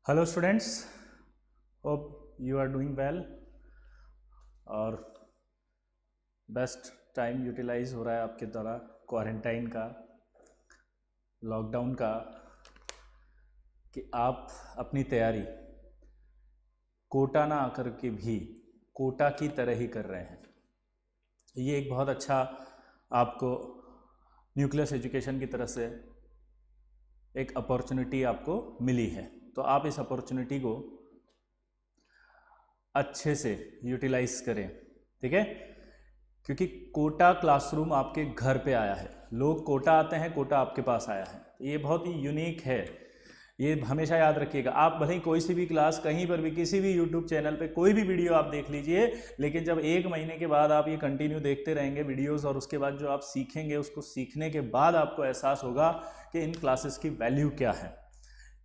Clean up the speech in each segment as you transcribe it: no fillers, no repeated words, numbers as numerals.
Hello students, hope you are doing well और best time utilise हो रहा है आपके द्वारा क्वारंटाइन का, लॉकडाउन का, कि आप अपनी तैयारी कोटा ना आकर के भी कोटा की तरह ही कर रहे हैं। ये एक बहुत अच्छा आपको न्यूक्लियस एजुकेशन की तरफ से एक अपॉर्चुनिटी आपको मिली है, तो आप इस अपॉर्चुनिटी को अच्छे से यूटिलाइज करें, ठीक है। क्योंकि कोटा क्लासरूम आपके घर पे आया है, लोग कोटा आते हैं, कोटा आपके पास आया है। ये बहुत ही यूनिक है, ये हमेशा याद रखिएगा। आप भले ही कोई सी भी क्लास कहीं पर भी किसी भी यूट्यूब चैनल पे कोई भी वीडियो आप देख लीजिए, लेकिन जब 1 महीने के बाद आप ये कंटिन्यू देखते रहेंगे वीडियोस और उसके बाद जो आप सीखेंगे, उसको सीखने के बाद आपको एहसास होगा कि इन क्लासेस की वैल्यू क्या है।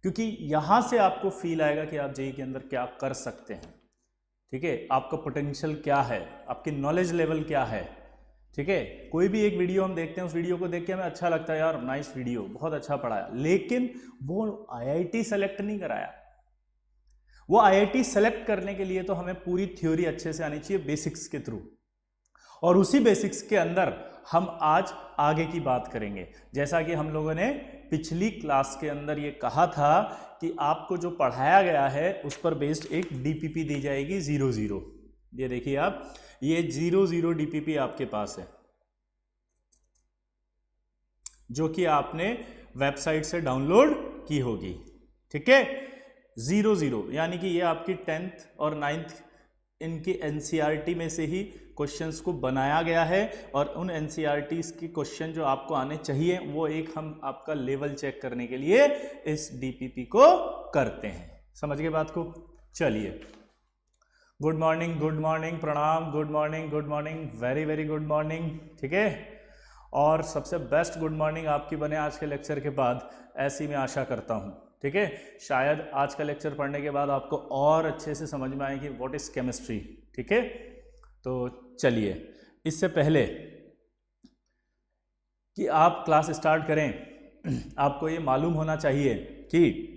क्योंकि यहाँ से आपको फील आएगा कि आप जेईई के अंदर क्या कर सकते हैं, ठीक है। आपका पोटेंशियल क्या है, आपकी नॉलेज लेवल क्या है, ठीक है। कोई भी एक वीडियो हम देखते हैं, उस वीडियो को देख के हमें अच्छा लगता है, यार नाइस वीडियो, बहुत अच्छा पढ़ाया, लेकिन वो आईआईटी सेलेक्ट नहीं कराया। वो आईआईटी सेलेक्ट करने के लिए तो हमें पूरी थ्योरी अच्छे से आनी चाहिए बेसिक्स के थ्रू, और उसी बेसिक्स के अंदर हम आज आगे की बात करेंगे। जैसा कि हम लोगों ने पिछली क्लास के अंदर ये कहा था कि आपको जो पढ़ाया गया है उस पर बेस्ड एक डीपीपी दी जाएगी 00। ये देखिए आप, ये 00 डीपीपी आपके पास है, जो कि आपने वेबसाइट से डाउनलोड की होगी, ठीक है। 00 यानी कि ये आपकी 10th और 9th इनकी एनसीईआरटी में से ही क्वेश्चंस को बनाया गया है, और उन एनसीईआरटीज की क्वेश्चन जो आपको आने चाहिए वो एक हम आपका लेवल चेक करने के लिए इस डीपीपी को करते हैं। समझ गए बात को? चलिए, गुड मॉर्निंग, गुड मॉर्निंग, प्रणाम, good morning, good morning, very very good morning, ठीक है। और सबसे बेस्ट गुड मॉर्निंग आपकी बने आज के लेक्चर के बाद, ऐसी मैं आशा करता हूँ, ठीक है। शायद आज का लेक्चर पढ़ने के बाद आपको और अच्छे से समझ में आए कि व्हाट इज केमिस्ट्री, ठीक है। तो चलिए, इससे पहले कि आप क्लास स्टार्ट करें, आपको ये मालूम होना चाहिए कि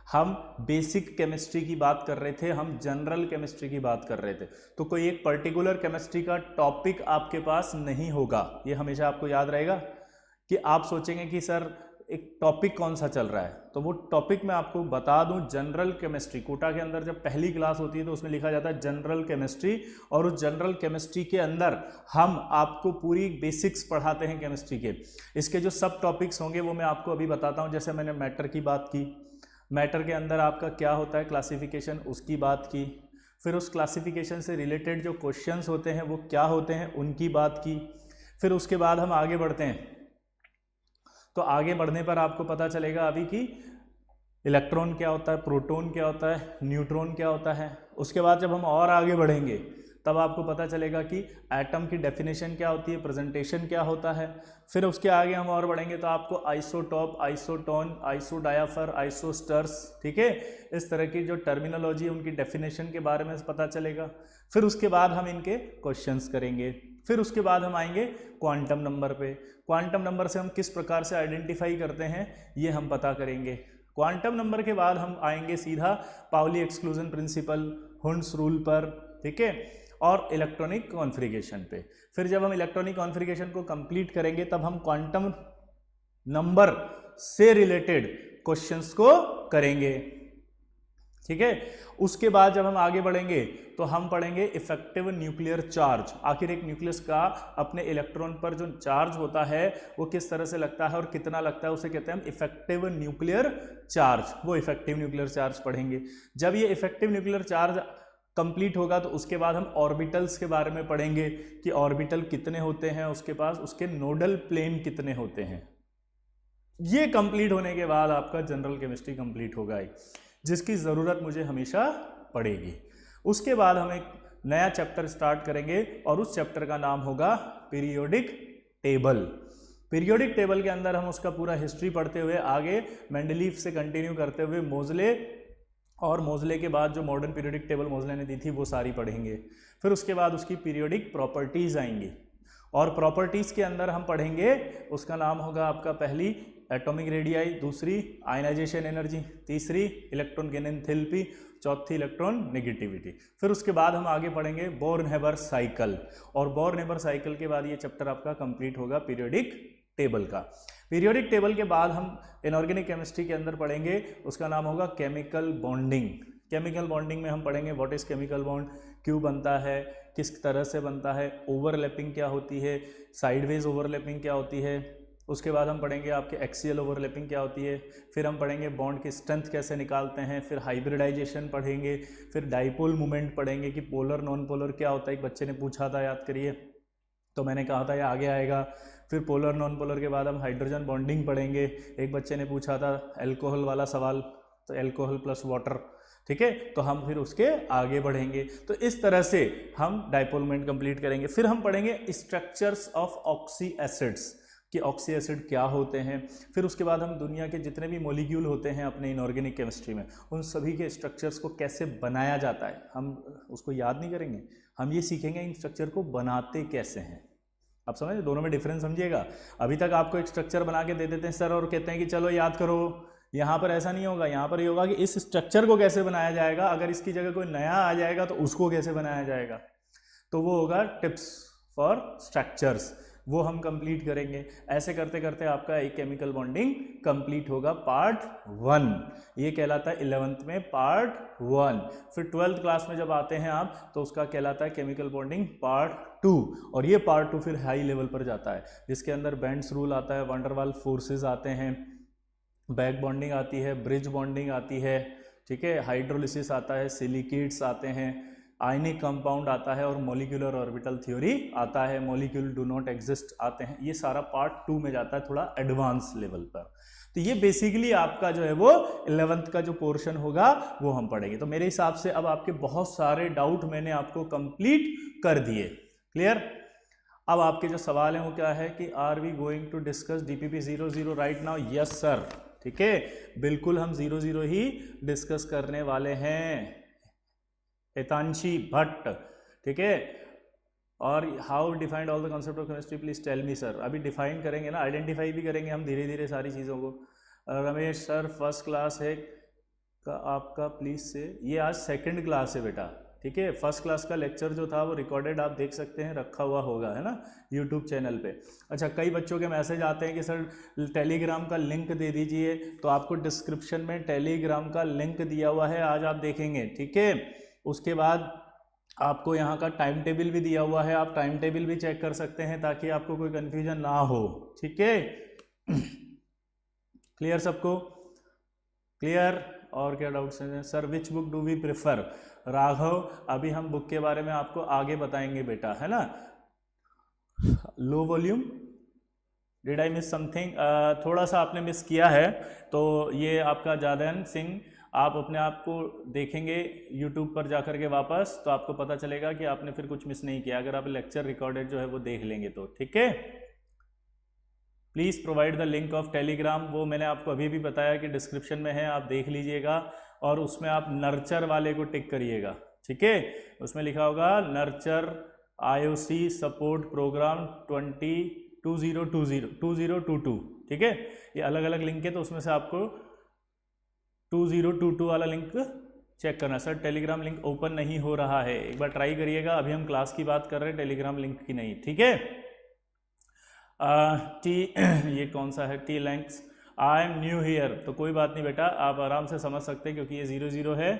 हम बेसिक केमिस्ट्री की बात कर रहे थे, हम जनरल केमिस्ट्री की बात कर रहे थे। तो कोई एक पर्टिकुलर केमिस्ट्री का टॉपिक आपके पास नहीं होगा, ये हमेशा आपको याद रहेगा। कि आप सोचेंगे कि सर एक टॉपिक कौन सा चल रहा है, तो वो टॉपिक मैं आपको बता दूं, जनरल केमिस्ट्री। कोटा के अंदर जब पहली क्लास होती है तो उसमें लिखा जाता है जनरल केमिस्ट्री, और उस जनरल केमिस्ट्री के अंदर हम आपको पूरी बेसिक्स पढ़ाते हैं केमिस्ट्री के। इसके जो सब टॉपिक्स होंगे वो मैं आपको अभी बताता हूं। जैसे मैंने मैटर की बात की, मैटर के अंदर आपका क्या होता है क्लासिफिकेशन, उसकी बात की। फिर उस क्लासिफिकेशन से रिलेटेड जो क्वेश्चंस होते हैं वो क्या होते हैं, उनकी बात की। फिर उसके बाद हम आगे बढ़ते हैं, तो आगे बढ़ने पर आपको पता चलेगा अभी कि इलेक्ट्रॉन क्या होता है, प्रोटॉन क्या होता है, न्यूट्रॉन क्या होता है। उसके बाद जब हम और आगे बढ़ेंगे तब आपको पता चलेगा कि एटम की डेफिनेशन क्या होती है, प्रेजेंटेशन क्या होता है। फिर उसके आगे हम और बढ़ेंगे तो आपको आइसोटॉप, आइसोटोन, आइसोडायाफर, आइसोस्टर्स, ठीक है, इस तरह की जो टर्मिनोलॉजी उनकी डेफिनेशन के बारे में पता चलेगा। फिर उसके बाद हम इनके क्वेश्चंस करेंगे। फिर उसके बाद हम आएंगे क्वांटम नंबर पे। क्वांटम नंबर से हम किस प्रकार से आइडेंटिफाई करते हैं ये हम पता करेंगे। क्वांटम नंबर के बाद हम आएंगे सीधा Pauli exclusion principle, Hund's rule पर, ठीक है, और इलेक्ट्रॉनिक कॉन्फ़िगरेशन पे। फिर जब हम इलेक्ट्रॉनिक कॉन्फ़िगरेशन को कंप्लीट करेंगे तब हम क्वांटम नंबर से रिलेटेड क्वेश्चंस को करेंगे, ठीक है। उसके बाद जब हम आगे बढ़ेंगे तो हम पढ़ेंगे इफेक्टिव न्यूक्लियर चार्ज। आखिर एक न्यूक्लियस का अपने इलेक्ट्रॉन पर जो चार्ज होता है वो किस तरह से लगता है और कितना लगता है, उसे कहते हैं हम इफेक्टिव न्यूक्लियर चार्ज। वो इफेक्टिव न्यूक्लियर चार्ज पढ़ेंगे। जब ये इफेक्टिव न्यूक्लियर चार्ज कंप्लीट होगा तो उसके बाद हम ऑर्बिटल्स के बारे में पढ़ेंगे कि ऑर्बिटल कितने होते हैं उसके पास, उसके नोडल प्लेन कितने होते हैं। ये कंप्लीट होने के बाद आपका जनरल केमिस्ट्री कंप्लीट होगा, जिसकी ज़रूरत मुझे हमेशा पड़ेगी। उसके बाद हम एक नया चैप्टर स्टार्ट करेंगे और उस चैप्टर का नाम होगा पीरियोडिक टेबल। पीरियोडिक टेबल के अंदर हम उसका पूरा हिस्ट्री पढ़ते हुए आगे मेंडलीफ से कंटिन्यू करते हुए मोजले, और मोजले के बाद जो मॉडर्न पीरियोडिक टेबल मोजले ने दी थी वो सारी पढ़ेंगे। फिर उसके बाद उसकी पीरियोडिक प्रॉपर्टीज़ आएंगी, और प्रॉपर्टीज़ के अंदर हम पढ़ेंगे, उसका नाम होगा आपका पहली एटॉमिक रेडियाई, दूसरी आयनाइजेशन एनर्जी, तीसरी इलेक्ट्रॉन गेन एंथैल्पी, चौथी इलेक्ट्रॉन नेगेटिविटी। फिर उसके बाद हम आगे पढ़ेंगे बोर्न-हेबर साइकिल, और बोर्न-हेबर साइकिल के बाद ये चैप्टर आपका कंप्लीट होगा पीरियोडिक टेबल का। पीरियोडिक टेबल के बाद हम इनऑर्गेनिक केमिस्ट्री के अंदर पढ़ेंगे, उसका नाम होगा केमिकल बॉन्डिंग। केमिकल बॉन्डिंग में हम पढ़ेंगे व्हाट इज केमिकल बॉन्ड, क्यों बनता है, किस तरह से बनता है, ओवरलैपिंग क्या होती है, साइडवेज ओवरलैपिंग क्या होती है। उसके बाद हम पढ़ेंगे आपके एक्सियल ओवरलैपिंग क्या होती है। फिर हम पढ़ेंगे बॉन्ड की स्ट्रेंथ कैसे निकालते हैं। फिर हाइब्रिडाइजेशन पढ़ेंगे। फिर डाइपोल मूवमेंट पढ़ेंगे कि पोलर नॉन पोलर क्या होता है, एक बच्चे ने पूछा था, याद करिए, तो मैंने कहा था ये आगे आएगा। फिर पोलर नॉन पोलर के बाद हम हाइड्रोजन बॉन्डिंग पढ़ेंगे, एक बच्चे ने पूछा था अल्कोहल वाला सवाल, तो अल्कोहल प्लस वाटर, ठीक है, तो हम फिर उसके आगे बढ़ेंगे। तो इस तरह से हम डाइपोल मूवमेंट कंप्लीट करेंगे। फिर हम पढ़ेंगे स्ट्रक्चर्स ऑफ ऑक्सी एसिड्स कि ऑक्सी एसिड क्या होते हैं। फिर उसके बाद हम दुनिया के जितने भी मॉलिक्यूल होते हैं अपने इनऑर्गेनिक केमिस्ट्री में, उन सभी के स्ट्रक्चर्स को कैसे बनाया जाता है, हम उसको याद नहीं करेंगे, हम ये सीखेंगे इन स्ट्रक्चर को बनाते कैसे हैं। आप समझे, दोनों में डिफरेंस समझिएगा। अभी तक आपको एक स्ट्रक्चर बना के दे देते हैं सर और कहते हैं कि चलो याद करो, यहाँ पर ऐसा नहीं होगा, यहाँ पर ये होगा कि इस स्ट्रक्चर को कैसे बनाया जाएगा, अगर इसकी जगह कोई नया आ जाएगा तो उसको कैसे बनाया जाएगा, तो वो होगा टिप्स फॉर स्ट्रक्चर्स, वो हम कंप्लीट करेंगे। ऐसे करते करते आपका एक केमिकल बॉन्डिंग कंप्लीट होगा पार्ट 1, ये कहलाता है 11th में पार्ट 1। फिर 12th क्लास में जब आते हैं आप तो उसका कहलाता है केमिकल बॉन्डिंग पार्ट 2, और ये पार्ट 2 फिर हाई लेवल पर जाता है, जिसके अंदर बेंड्स रूल आता है, वंडर वाल फोर्सेज आते हैं, बैक बॉन्डिंग आती है, ब्रिज बॉन्डिंग आती है, ठीक है, हाइड्रोलिसिस आता है, सिलिकेट्स आते हैं, आयनिक कंपाउंड आता है, और मॉलिक्यूलर ऑर्बिटल थ्योरी आता है, मॉलिक्यूल डू नॉट एग्जिस्ट आते हैं। ये सारा पार्ट 2 में जाता है, थोड़ा एडवांस लेवल पर। तो ये बेसिकली आपका जो है वो 11th का जो पोर्शन होगा वो हम पढ़ेंगे। तो मेरे हिसाब से अब आपके बहुत सारे डाउट मैंने आपको कंप्लीट कर दिए। क्लियर? अब आपके जो सवाल हैं वो क्या है कि are we going to discuss DPP 00 right now? Yes sir, ठीक है, बिल्कुल हम 00 ही डिस्कस करने वाले हैं, हितांशी भट्ट, ठीक है। और how defined all the concept of chemistry, please tell me sir. अभी डिफाइन करेंगे ना, आइडेंटिफाई भी करेंगे हम धीरे धीरे सारी चीज़ों को। रमेश सर फर्स्ट क्लास है का आपका, प्लीज से, ये आज सेकंड क्लास है बेटा, ठीक है। फर्स्ट क्लास का लेक्चर जो था वो रिकॉर्डेड आप देख सकते हैं, रखा हुआ होगा, है ना, यूट्यूब चैनल पे। अच्छा, कई बच्चों के मैसेज आते हैं कि सर टेलीग्राम का लिंक दे दीजिए, तो आपको डिस्क्रिप्शन में टेलीग्राम का लिंक दिया हुआ है, आज आप देखेंगे, ठीक है। उसके बाद आपको यहाँ का टाइम टेबल भी दिया हुआ है, आप टाइम टेबल भी चेक कर सकते हैं ताकि आपको कोई कन्फ्यूजन ना हो, ठीक है। क्लियर सबको? क्लियर? और क्या डाउट्स हैं sir? Which book do we prefer? Raghav, अभी हम बुक के बारे में आपको आगे बताएंगे बेटा, है ना। Low volume, did I miss something? थोड़ा सा आपने मिस किया है, तो ये आपका जादन सिंह, आप अपने आप को देखेंगे यूट्यूब पर जाकर के वापस, तो आपको पता चलेगा कि आपने फिर कुछ मिस नहीं किया, अगर आप लेक्चर रिकॉर्डेड जो है वो देख लेंगे तो, ठीक है। Please provide the link of Telegram, वो मैंने आपको अभी भी बताया कि डिस्क्रिप्शन में है, आप देख लीजिएगा, और उसमें आप नर्चर वाले को टिक करिएगा, ठीक है। उसमें लिखा होगा नर्चर IOC सपोर्ट प्रोग्राम 2022, ठीक है। ये अलग अलग लिंक है, तो उसमें से आपको 2022 वाला लिंक चेक करना। सर टेलीग्राम लिंक ओपन नहीं हो रहा है, एक बार ट्राई करिएगा, अभी हम क्लास की बात कर रहे हैं, टेलीग्राम लिंक की नहीं, ठीक है। ये कौन सा है? टी लैंक्स, आई एम न्यू हियर, तो कोई बात नहीं बेटा, आप आराम से समझ सकते हैं क्योंकि ये 00 है,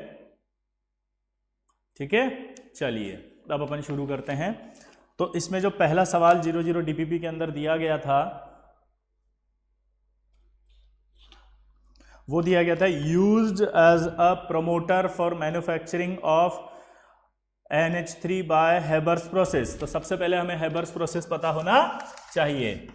ठीक है। चलिए अब अपन शुरू करते हैं। तो इसमें जो पहला सवाल 00 DPP के अंदर दिया गया था, वो दिया गया था used as a promoter for manufacturing of NH3 by Haber's process. तो सबसे पहले हमें हेबर्स प्रोसेस पता होना चाहिए।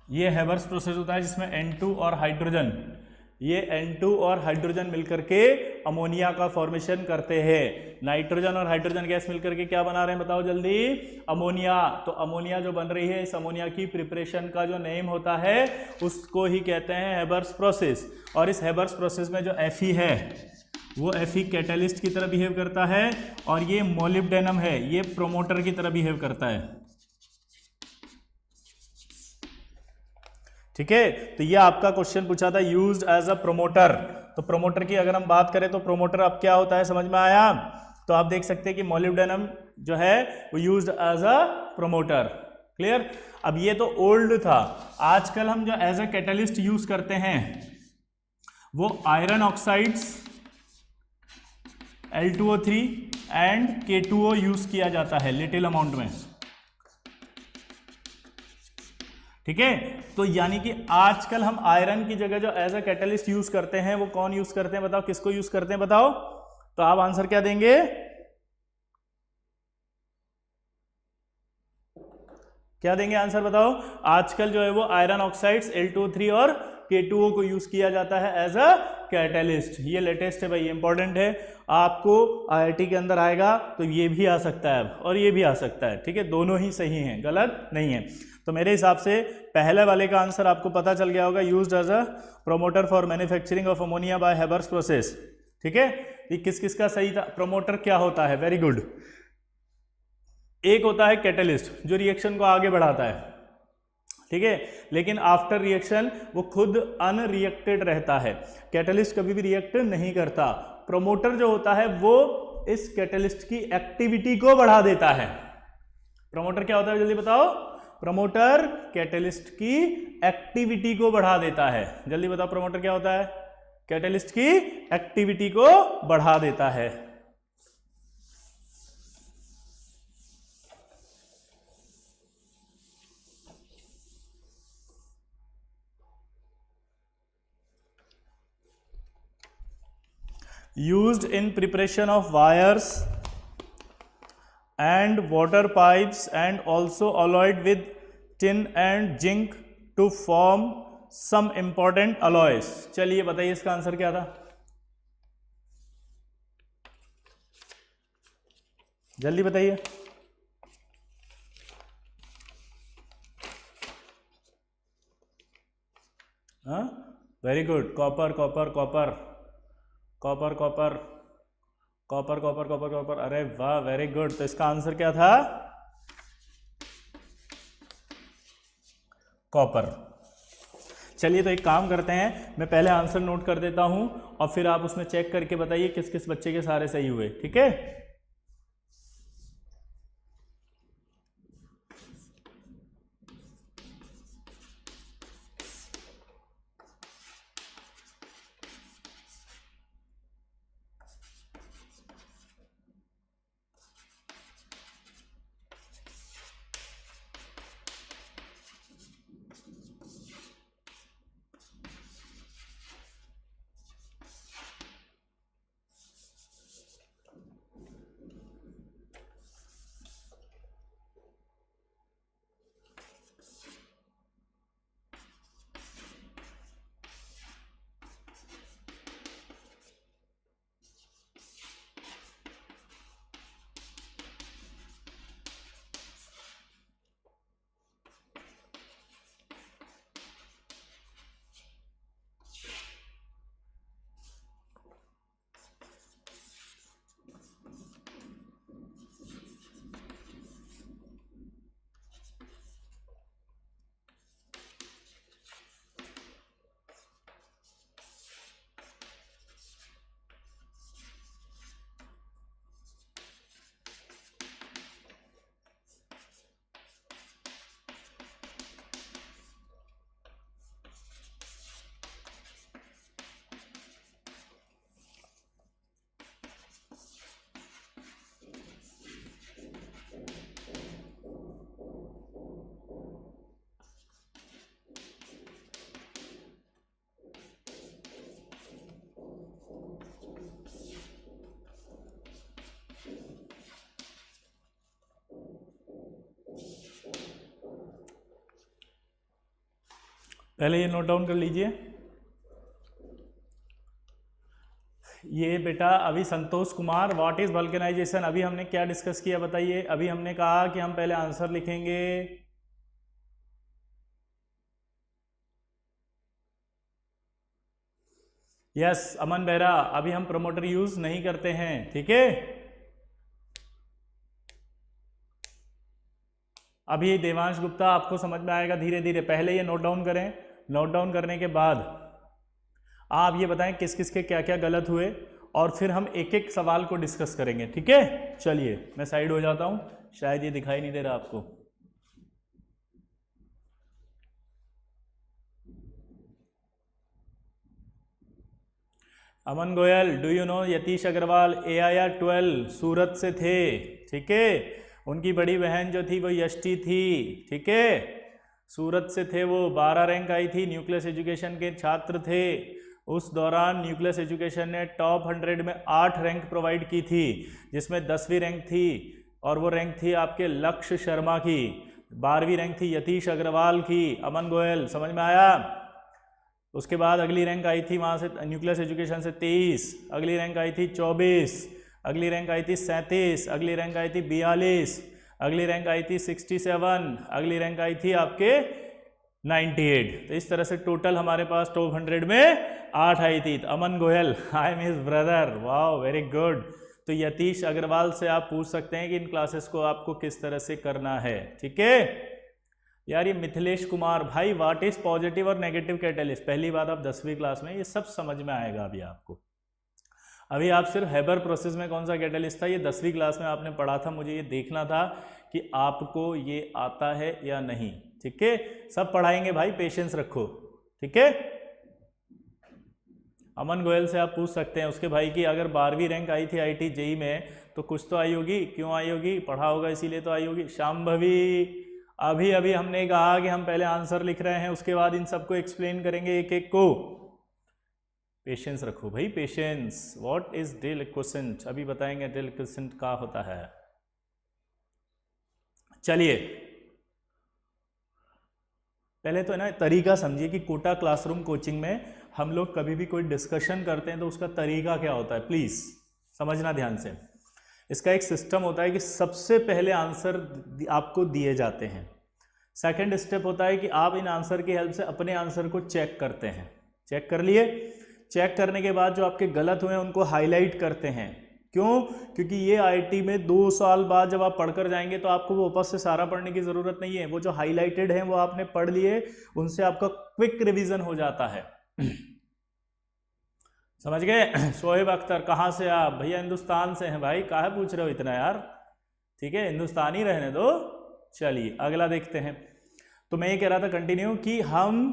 ये हेबर्स प्रोसेस होता है जिसमें N2 और हाइड्रोजन, ये N2 और हाइड्रोजन मिलकर के अमोनिया का फॉर्मेशन करते हैं। नाइट्रोजन और हाइड्रोजन गैस मिलकर के क्या बना रहे हैं बताओ जल्दी, अमोनिया। तो अमोनिया जो बन रही है, इस अमोनिया की प्रिपरेशन का जो नेम होता है उसको ही कहते हैं हेबर्स प्रोसेस। और इस हेबर्स प्रोसेस में जो Fe है वो Fe कैटलिस्ट की तरह बिहेव करता है, और ये मोलिब्डेनम है ये प्रोमोटर की तरह बिहेव करता है। ठीक है, तो ये आपका क्वेश्चन पूछा था यूज्ड एज अ प्रोमोटर। तो प्रोमोटर की अगर हम बात करें तो प्रोमोटर अब क्या होता है समझ में आया। तो आप देख सकते हैं कि मोलिब्डेनम जो है वो used as a promoter. Clear. अब ये तो ओल्ड था, आजकल हम जो एज अ कैटलिस्ट यूज करते हैं वो iron oxides Al2O3 and K2O use किया जाता है लिटिल अमाउंट में। ठीक है, तो यानी कि आजकल हम आयरन की जगह जो एज अ कैटलिस्ट यूज करते हैं वो कौन यूज करते हैं बताओ, किसको यूज करते हैं बताओ। तो आप आंसर क्या देंगे, क्या देंगे आंसर बताओ। आजकल जो है वो आयरन ऑक्साइड्स Al2O3 और K2O को यूज किया जाता है एज अ कैटलिस्ट। ये लेटेस्ट है भाई, ये इंपॉर्टेंट है, आपको IIT के अंदर आएगा तो ये भी आ सकता है और ये भी आ सकता है। ठीक है, दोनों ही सही हैं, गलत नहीं है। तो मेरे हिसाब से पहले वाले का आंसर आपको पता चल गया होगा, used as a promoter for manufacturing of ammonia by Haber's process. ठीक है, ये किस किस का सही था। प्रोमोटर क्या होता है, वेरी गुड। एक होता है कैटलिस्ट जो रिएक्शन को आगे बढ़ाता है, ठीक है, लेकिन आफ्टर रिएक्शन वो खुद अनरिएक्टेड रहता है। कैटलिस्ट कभी भी रिएक्ट नहीं करता। प्रोमोटर जो होता है वो इस कैटलिस्ट की एक्टिविटी को बढ़ा देता है। प्रोमोटर क्या होता है जल्दी बताओ। प्रोमोटर कैटलिस्ट की एक्टिविटी को बढ़ा देता है। जल्दी बताओ प्रोमोटर क्या होता है, कैटलिस्ट की एक्टिविटी को बढ़ा देता है। Used in preparation of wires and water pipes and also alloyed with tin and zinc to form some important alloys। चलिए बताइए इसका आंसर क्या था, जल्दी बताइए। हाँ, very good, copper copper copper copper copper copper copper copper copper, अरे वाह वेरी गुड। तो इसका आंसर क्या था, कॉपर। चलिए तो एक काम करते हैं, मैं पहले आंसर नोट कर देता हूं और फिर आप उसमें चेक करके बताइए किस किस बच्चे के सारे सही हुए। ठीक है, पहले ये नोट डाउन कर लीजिए। ये बेटा अभी Santosh Kumar, what is vulcanisation, अभी हमने क्या डिस्कस किया बताइए। अभी हमने कहा कि हम पहले आंसर लिखेंगे। यस अमन बेहरा, अभी हम प्रोमोटर यूज नहीं करते हैं, ठीक है। अभी देवांश गुप्ता आपको समझ में आएगा धीरे धीरे, पहले ये नोट डाउन करें। नोट डाउन करने के बाद आप ये बताएं किस किस के क्या क्या गलत हुए, और फिर हम एक एक सवाल को डिस्कस करेंगे, ठीक है। चलिए मैं साइड हो जाता हूं, शायद ये दिखाई नहीं दे रहा आपको। Aman Goyal, do you know Yatish Agarwal AIR 12 Surat से थे, ठीक है। उनकी बड़ी बहन जो थी वो यष्टि थी, ठीक है। सूरत से थे वो, 12 रैंक आई थी, न्यूक्लियस एजुकेशन के छात्र थे। उस दौरान न्यूक्लियस एजुकेशन ने टॉप 100 में 8 रैंक प्रोवाइड की थी, जिसमें 10वीं रैंक थी, और वो रैंक थी आपके लक्ष्य शर्मा की। 12वीं रैंक थी यतीश अग्रवाल की। अमन गोयल समझ में आया। उसके बाद अगली रैंक आई थी वहाँ से न्यूक्लियस एजुकेशन से 23, अगली रैंक आई थी 24, अगली रैंक आई थी 37, अगली रैंक आई थी 42, अगली रैंक आई थी 67, अगली रैंक आई थी आपके 98। तो इस तरह से टोटल हमारे पास टॉप 100 में 8 आई थी। तो Aman Goyal, I am his brother, wow very good. तो यतीश अग्रवाल से आप पूछ सकते हैं कि इन क्लासेस को आपको किस तरह से करना है, ठीक है यार। ये मिथिलेश कुमार, भाई व्हाट इज पॉजिटिव और नेगेटिव कैटेलिस्ट, पहली बात आप 10वीं क्लास में, ये सब समझ में आएगा अभी आपको। अभी आप सिर्फ हेबर प्रोसेस में कौन सा कैटेलिस्ट था ये 10वीं क्लास में आपने पढ़ा था, मुझे ये देखना था कि आपको ये आता है या नहीं, ठीक है। सब पढ़ाएंगे भाई, पेशेंस रखो, ठीक है। अमन गोयल से आप पूछ सकते हैं उसके भाई की अगर 12वीं रैंक आई थी IIT JEE में तो कुछ तो आई होगी, क्यों आई होगी, पढ़ा होगा इसीलिए तो आई होगी। शाम्भवी, अभी अभी हमने कहा कि हम पहले आंसर लिख रहे हैं, उसके बाद इन सबको एक्सप्लेन करेंगे एक एक को। पेशेंस रखो भाई, पेशेंस। व्हाट इज डिलिक्वेसेंट, अभी बताएंगे डिलिक्वेसेंट क्या होता है। चलिए पहले तो है ना तरीका समझिए कि कोटा क्लासरूम कोचिंग में हम लोग कभी भी कोई डिस्कशन करते हैं तो उसका तरीका क्या होता है, प्लीज समझना ध्यान से। इसका एक सिस्टम होता है कि सबसे पहले आंसर आपको दिए जाते हैं। सेकंड स्टेप होता है कि आप इन आंसर की हेल्प से अपने आंसर को चेक करते हैं। चेक कर लिए, चेक करने के बाद जो आपके गलत हुए हैं उनको हाईलाइट करते हैं। क्यों? क्योंकि ये IIT में 2 साल बाद जब आप पढ़कर जाएंगे तो आपको वो वापस से सारा पढ़ने की जरूरत नहीं है। वो जो हाईलाइटेड है वो आपने पढ़ लिए, उनसे आपका क्विक रिवीजन हो जाता है। समझ गए? शोएब अख्तर, कहाँ से आप? भैया हिंदुस्तान से हैं भाई, काहे पूछ रहे हो इतना यार, ठीक है हिंदुस्तानी रहने दो। चलिए अगला देखते हैं। तो मैं ये कह रहा था कंटिन्यू कि हम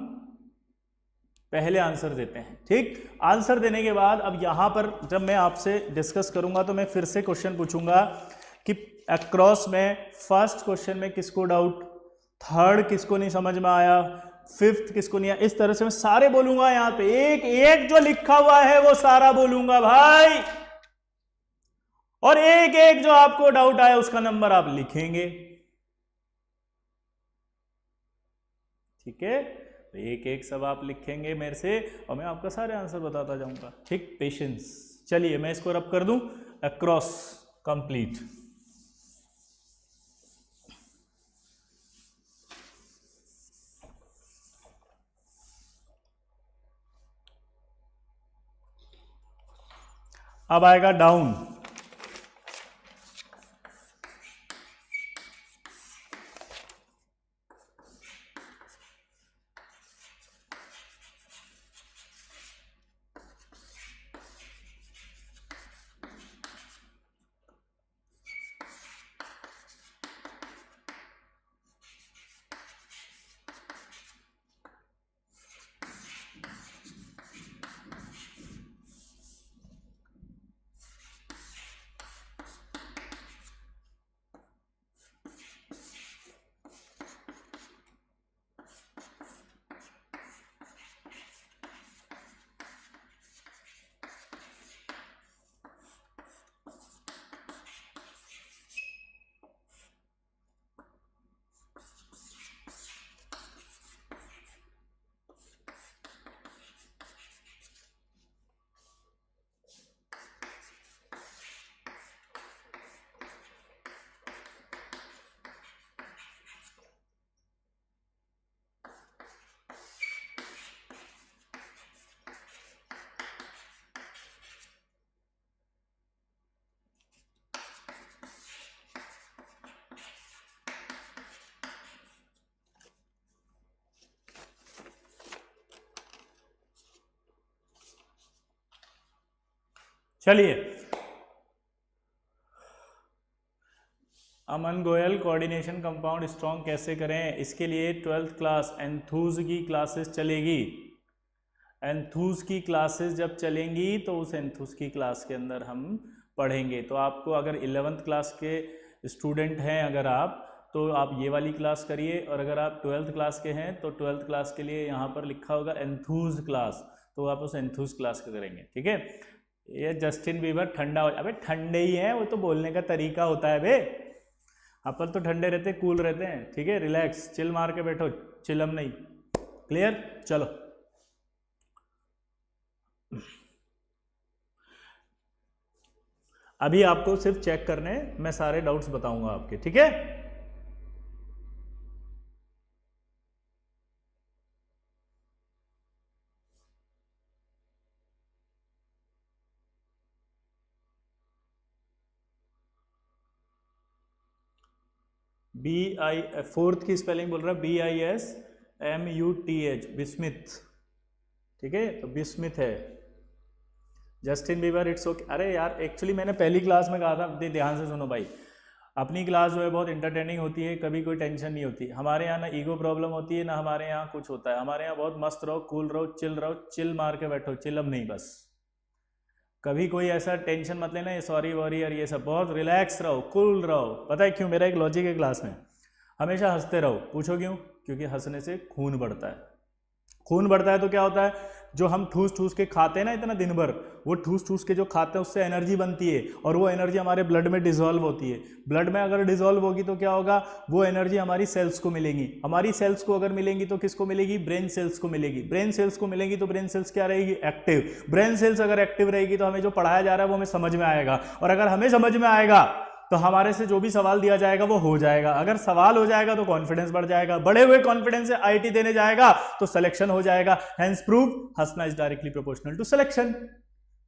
पहले आंसर देते हैं, ठीक। आंसर देने के बाद अब यहां पर जब मैं आपसे डिस्कस करूंगा तो मैं फिर से क्वेश्चन पूछूंगा कि अक्रॉस में फर्स्ट क्वेश्चन में किसको डाउट, थर्ड किसको नहीं समझ में आया, फिफ्थ किसको नहीं आया, इस तरह से मैं सारे बोलूंगा। यहां पे एक एक जो लिखा हुआ है वो सारा बोलूंगा भाई, और एक एक जो आपको डाउट आया उसका नंबर आप लिखेंगे, ठीक है। तो एक एक सब आप लिखेंगे मेरे से और मैं आपका सारे आंसर बताता जाऊंगा, ठीक। पेशेंस। चलिए मैं इसको रब कर दूं, अक्रॉस कंप्लीट। अब आएगा डाउन। चलिए, अमन गोयल कोऑर्डिनेशन कंपाउंड स्ट्रॉन्ग कैसे करें, इसके लिए 12th क्लास एंथूज की क्लासेस चलेगी। एंथूज की क्लासेस जब चलेंगी तो उस एंथूज की क्लास के अंदर हम पढ़ेंगे। तो आपको अगर 11th क्लास के स्टूडेंट हैं अगर आप, तो आप ये वाली क्लास करिए, और अगर आप 12th क्लास के हैं तो 12th क्लास के लिए यहाँ पर लिखा होगा एंथूज क्लास, तो आप उस एंथूज क्लास का करेंगे। ठीक है, ये जस्टिन बीबर ठंडा हो, अबे ठंडे ही है, वो तो बोलने का तरीका होता है बे, अपन तो ठंडे रहते हैं, कूल रहते हैं। ठीक है, रिलैक्स, चिल मार के बैठो, चिलम नहीं। क्लियर, चलो अभी आपको सिर्फ चेक करने, मैं सारे डाउट्स बताऊंगा आपके। ठीक है, बी आई, फोर्थ की स्पेलिंग बोल रहा है BISMUTH, बिस्मिथ। ठीक है, तो बिस्मिथ है। Justin Bieber it's okay. अरे यार एक्चुअली मैंने पहली क्लास में कहा था, ध्यान से सुनो भाई, अपनी क्लास जो है बहुत इंटरटेनिंग होती है, कभी कोई टेंशन नहीं होती हमारे यहाँ, ना ईगो प्रॉब्लम होती है, ना हमारे यहाँ कुछ होता है। हमारे यहाँ बहुत मस्त रहो, कूल रहो, चिल मार के बैठो, चिलम नहीं, बस कभी कोई ऐसा टेंशन मत लेना, ये सॉरी वॉरी और ये सब, बहुत रिलैक्स रहो, कूल रहो। पता है क्यों? मेरा एक लॉजिक है क्लास में, हमेशा हंसते रहो। पूछो क्यों? क्योंकि हंसने से खून बढ़ता है। खून बढ़ता है तो क्या होता है, जो हम ठूस ठूस के खाते हैं ना इतना दिन भर, वो ठूस ठूस के जो खाते हैं उससे एनर्जी बनती है, और वो एनर्जी हमारे ब्लड में डिसॉल्व होती है। ब्लड में अगर डिसॉल्व होगी तो क्या होगा, वो एनर्जी हमारी सेल्स को मिलेगी। हमारी सेल्स को अगर मिलेंगी तो किसको मिलेगी? ब्रेन सेल्स को मिलेगी। ब्रेन सेल्स को मिलेगी तो ब्रेन सेल्स क्या रहेगी? एक्टिव। ब्रेन सेल्स अगर एक्टिव रहेगी तो हमें जो पढ़ाया जा रहा है वो हमें समझ में आएगा, और अगर हमें समझ में आएगा तो हमारे से जो भी सवाल दिया जाएगा वो हो जाएगा। अगर सवाल हो जाएगा तो कॉन्फिडेंस बढ़ जाएगा, बढ़े हुए कॉन्फिडेंस से आईटी देने जाएगा तो सिलेक्शन हो जाएगा। हेंस प्रूव हंसना is directly proportional to selection.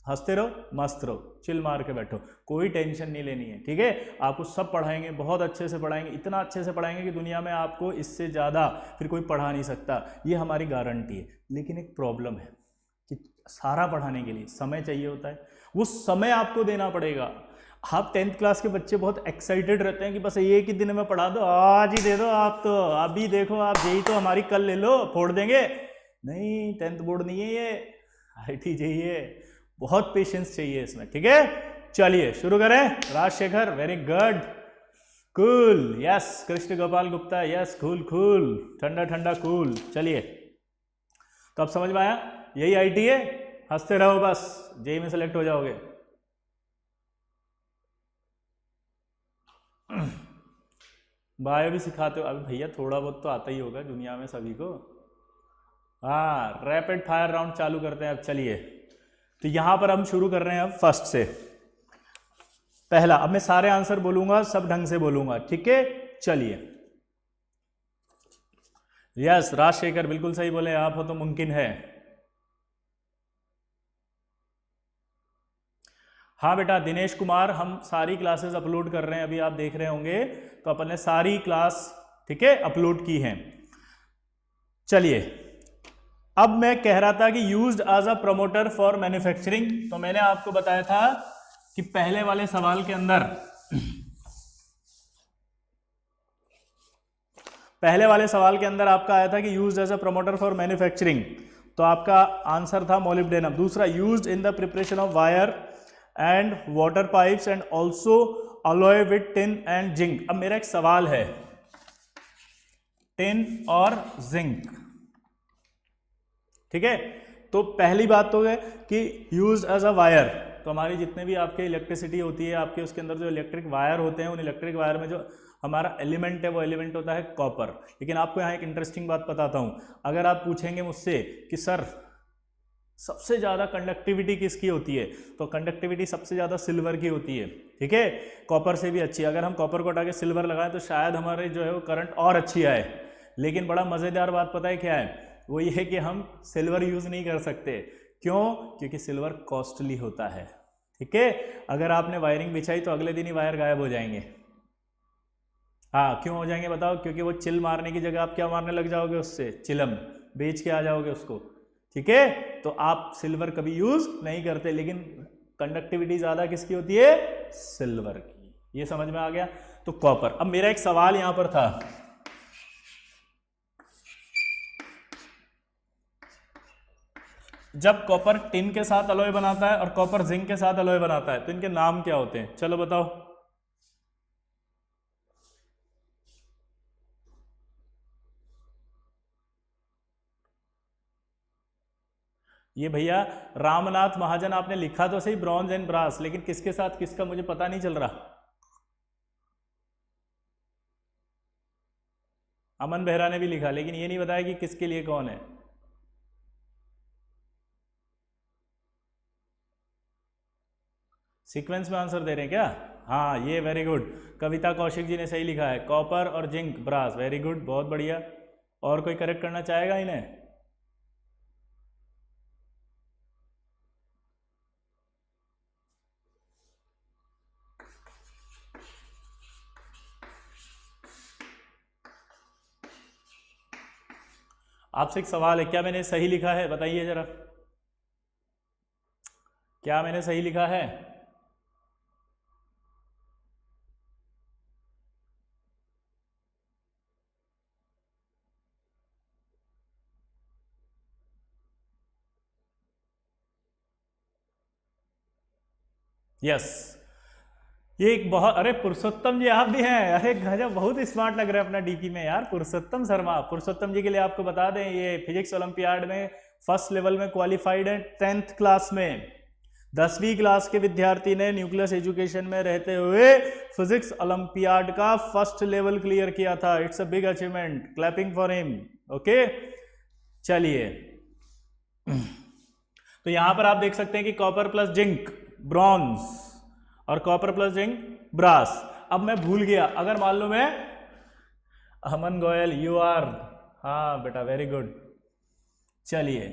हंसते रहो, मस्त रहो, चिल मार के बैठो, कोई टेंशन नहीं लेनी है। ठीक है, आपको सब पढ़ाएंगे, बहुत अच्छे से पढ़ाएंगे, इतना अच्छे से पढ़ाएंगे कि दुनिया में आपको इससे ज़्यादा फिर कोई पढ़ा नहीं सकता, ये हमारी गारंटी है। लेकिन एक प्रॉब्लम है कि सारा पढ़ाने के लिए समय चाहिए होता है, वो समय आपको देना पड़ेगा। आप 10th क्लास के बच्चे बहुत एक्साइटेड रहते हैं कि बस एक ही दिन में पढ़ा दो, आज ही दे दो, आप तो अभी देखो, आप जेई तो हमारी कल ले लो, फोड़ देंगे। नहीं, 10th बोर्ड नहीं है ये, आईटी जेई है, बहुत पेशेंस चाहिए इसमें। ठीक है, चलिए शुरू करें। Rajashekhar, very good, cool, yes. Krishna Gopal Gupta, yes, cool cool, ठंडा ठंडा कूल। चलिए, तो अब समझ में आया, यही आईटी है, हंसते रहो बस, जेई में सेलेक्ट हो जाओगे। बायो भी सिखाते हो? अभी भैया थोड़ा बहुत तो आता ही होगा दुनिया में सभी को। हाँ, रैपिड फायर राउंड चालू करते हैं अब। चलिए, तो यहां पर हम शुरू कर रहे हैं अब फर्स्ट से। पहला, अब मैं सारे आंसर बोलूंगा, सब ढंग से बोलूंगा। ठीक है, चलिए। यस, राजशेखर बिल्कुल सही बोले आप, हो तो मुमकिन है। हाँ बेटा, दिनेश कुमार, हम सारी क्लासेस अपलोड कर रहे हैं, अभी आप देख रहे होंगे, तो अपन ने सारी क्लास, ठीक है, अपलोड की हैं। चलिए, अब मैं कह रहा था कि used as a promoter for manufacturing, तो मैंने आपको बताया था कि पहले वाले सवाल के अंदर, पहले वाले सवाल के अंदर आपका आया था कि used as a promoter for manufacturing, तो आपका आंसर था मोलिब्डेनम। दूसरा, used in the preparation of wire and water pipes and also alloy with tin and zinc. अब मेरा एक सवाल है, टिन और जिंक, ठीक है, तो पहली बात तो है कि यूज एज अ वायर, तो हमारी जितने भी आपके इलेक्ट्रिसिटी होती है, आपके उसके अंदर जो इलेक्ट्रिक वायर होते हैं, उन इलेक्ट्रिक वायर में जो हमारा एलिमेंट है वो एलिमेंट होता है कॉपर। लेकिन आपको यहाँ एक इंटरेस्टिंग बात बताता हूँ, अगर आप पूछेंगे मुझसे कि सर सबसे ज़्यादा कंडक्टिविटी किसकी होती है, तो कंडक्टिविटी सबसे ज़्यादा सिल्वर की होती है। ठीक है, कॉपर से भी अच्छी है। अगर हम कॉपर को हटा के सिल्वर लगाएं तो शायद हमारे जो है वो करंट और अच्छी आए। लेकिन बड़ा मज़ेदार बात पता है क्या है, वो ये है कि हम सिल्वर यूज़ नहीं कर सकते। क्यों? क्योंकि सिल्वर कॉस्टली होता है। ठीक है, अगर आपने वायरिंग बिछाई तो अगले दिन ही वायर गायब हो जाएंगे। हाँ, क्यों हो जाएंगे बताओ? क्योंकि वो चिल मारने की जगह आप क्या मारने लग जाओगे, उससे चिलम बेच के आ जाओगे उसको। ठीक है, तो आप सिल्वर कभी यूज नहीं करते, लेकिन कंडक्टिविटी ज्यादा किसकी होती है? सिल्वर की। ये समझ में आ गया? तो कॉपर। अब मेरा एक सवाल यहां पर था, जब कॉपर टिन के साथ अलॉय बनाता है और कॉपर जिंक के साथ अलॉय बनाता है तो इनके नाम क्या होते हैं? चलो बताओ। ये भैया रामनाथ महाजन आपने लिखा तो सही ब्रॉन्ज एंड ब्रास, लेकिन किसके साथ किसका मुझे पता नहीं चल रहा। अमन बेहरा ने भी लिखा, लेकिन ये नहीं बताया कि किसके लिए कौन है। सीक्वेंस में आंसर दे रहे हैं क्या? हाँ, ये वेरी गुड। कविता कौशिक जी ने सही लिखा है, कॉपर और जिंक ब्रास। वेरी गुड, बहुत बढ़िया। और कोई करेक्ट करना चाहेगा इन्हें? आपसे एक सवाल है, क्या मैंने सही लिखा है? बताइए जरा, क्या मैंने सही लिखा है? यस। ये एक बहुत, अरे पुरुषोत्तम जी आप भी हैं, अरे गजब, बहुत स्मार्ट लग रहा है अपना डीपी में यार। पुरुषोत्तम शर्मा, पुरुषोत्तम जी के लिए आपको बता दें, ये फिजिक्स ओलंपियाड में फर्स्ट लेवल में क्वालिफाइड है। 10th क्लास में, 10वीं क्लास के विद्यार्थी ने न्यूक्लियस एजुकेशन में रहते हुए फिजिक्स ओलंपियाड का फर्स्ट लेवल क्लियर किया था। It's a big achievement, clapping for him. Okay, चलिए। तो यहां पर आप देख सकते हैं कि कॉपर प्लस जिंक ब्रॉन्ज और कॉपर प्लस जिंक ब्रास। अब मैं भूल गया, अगर मान लो मैं, अमन गोयल यू आर, हाँ बेटा वेरी गुड। चलिए,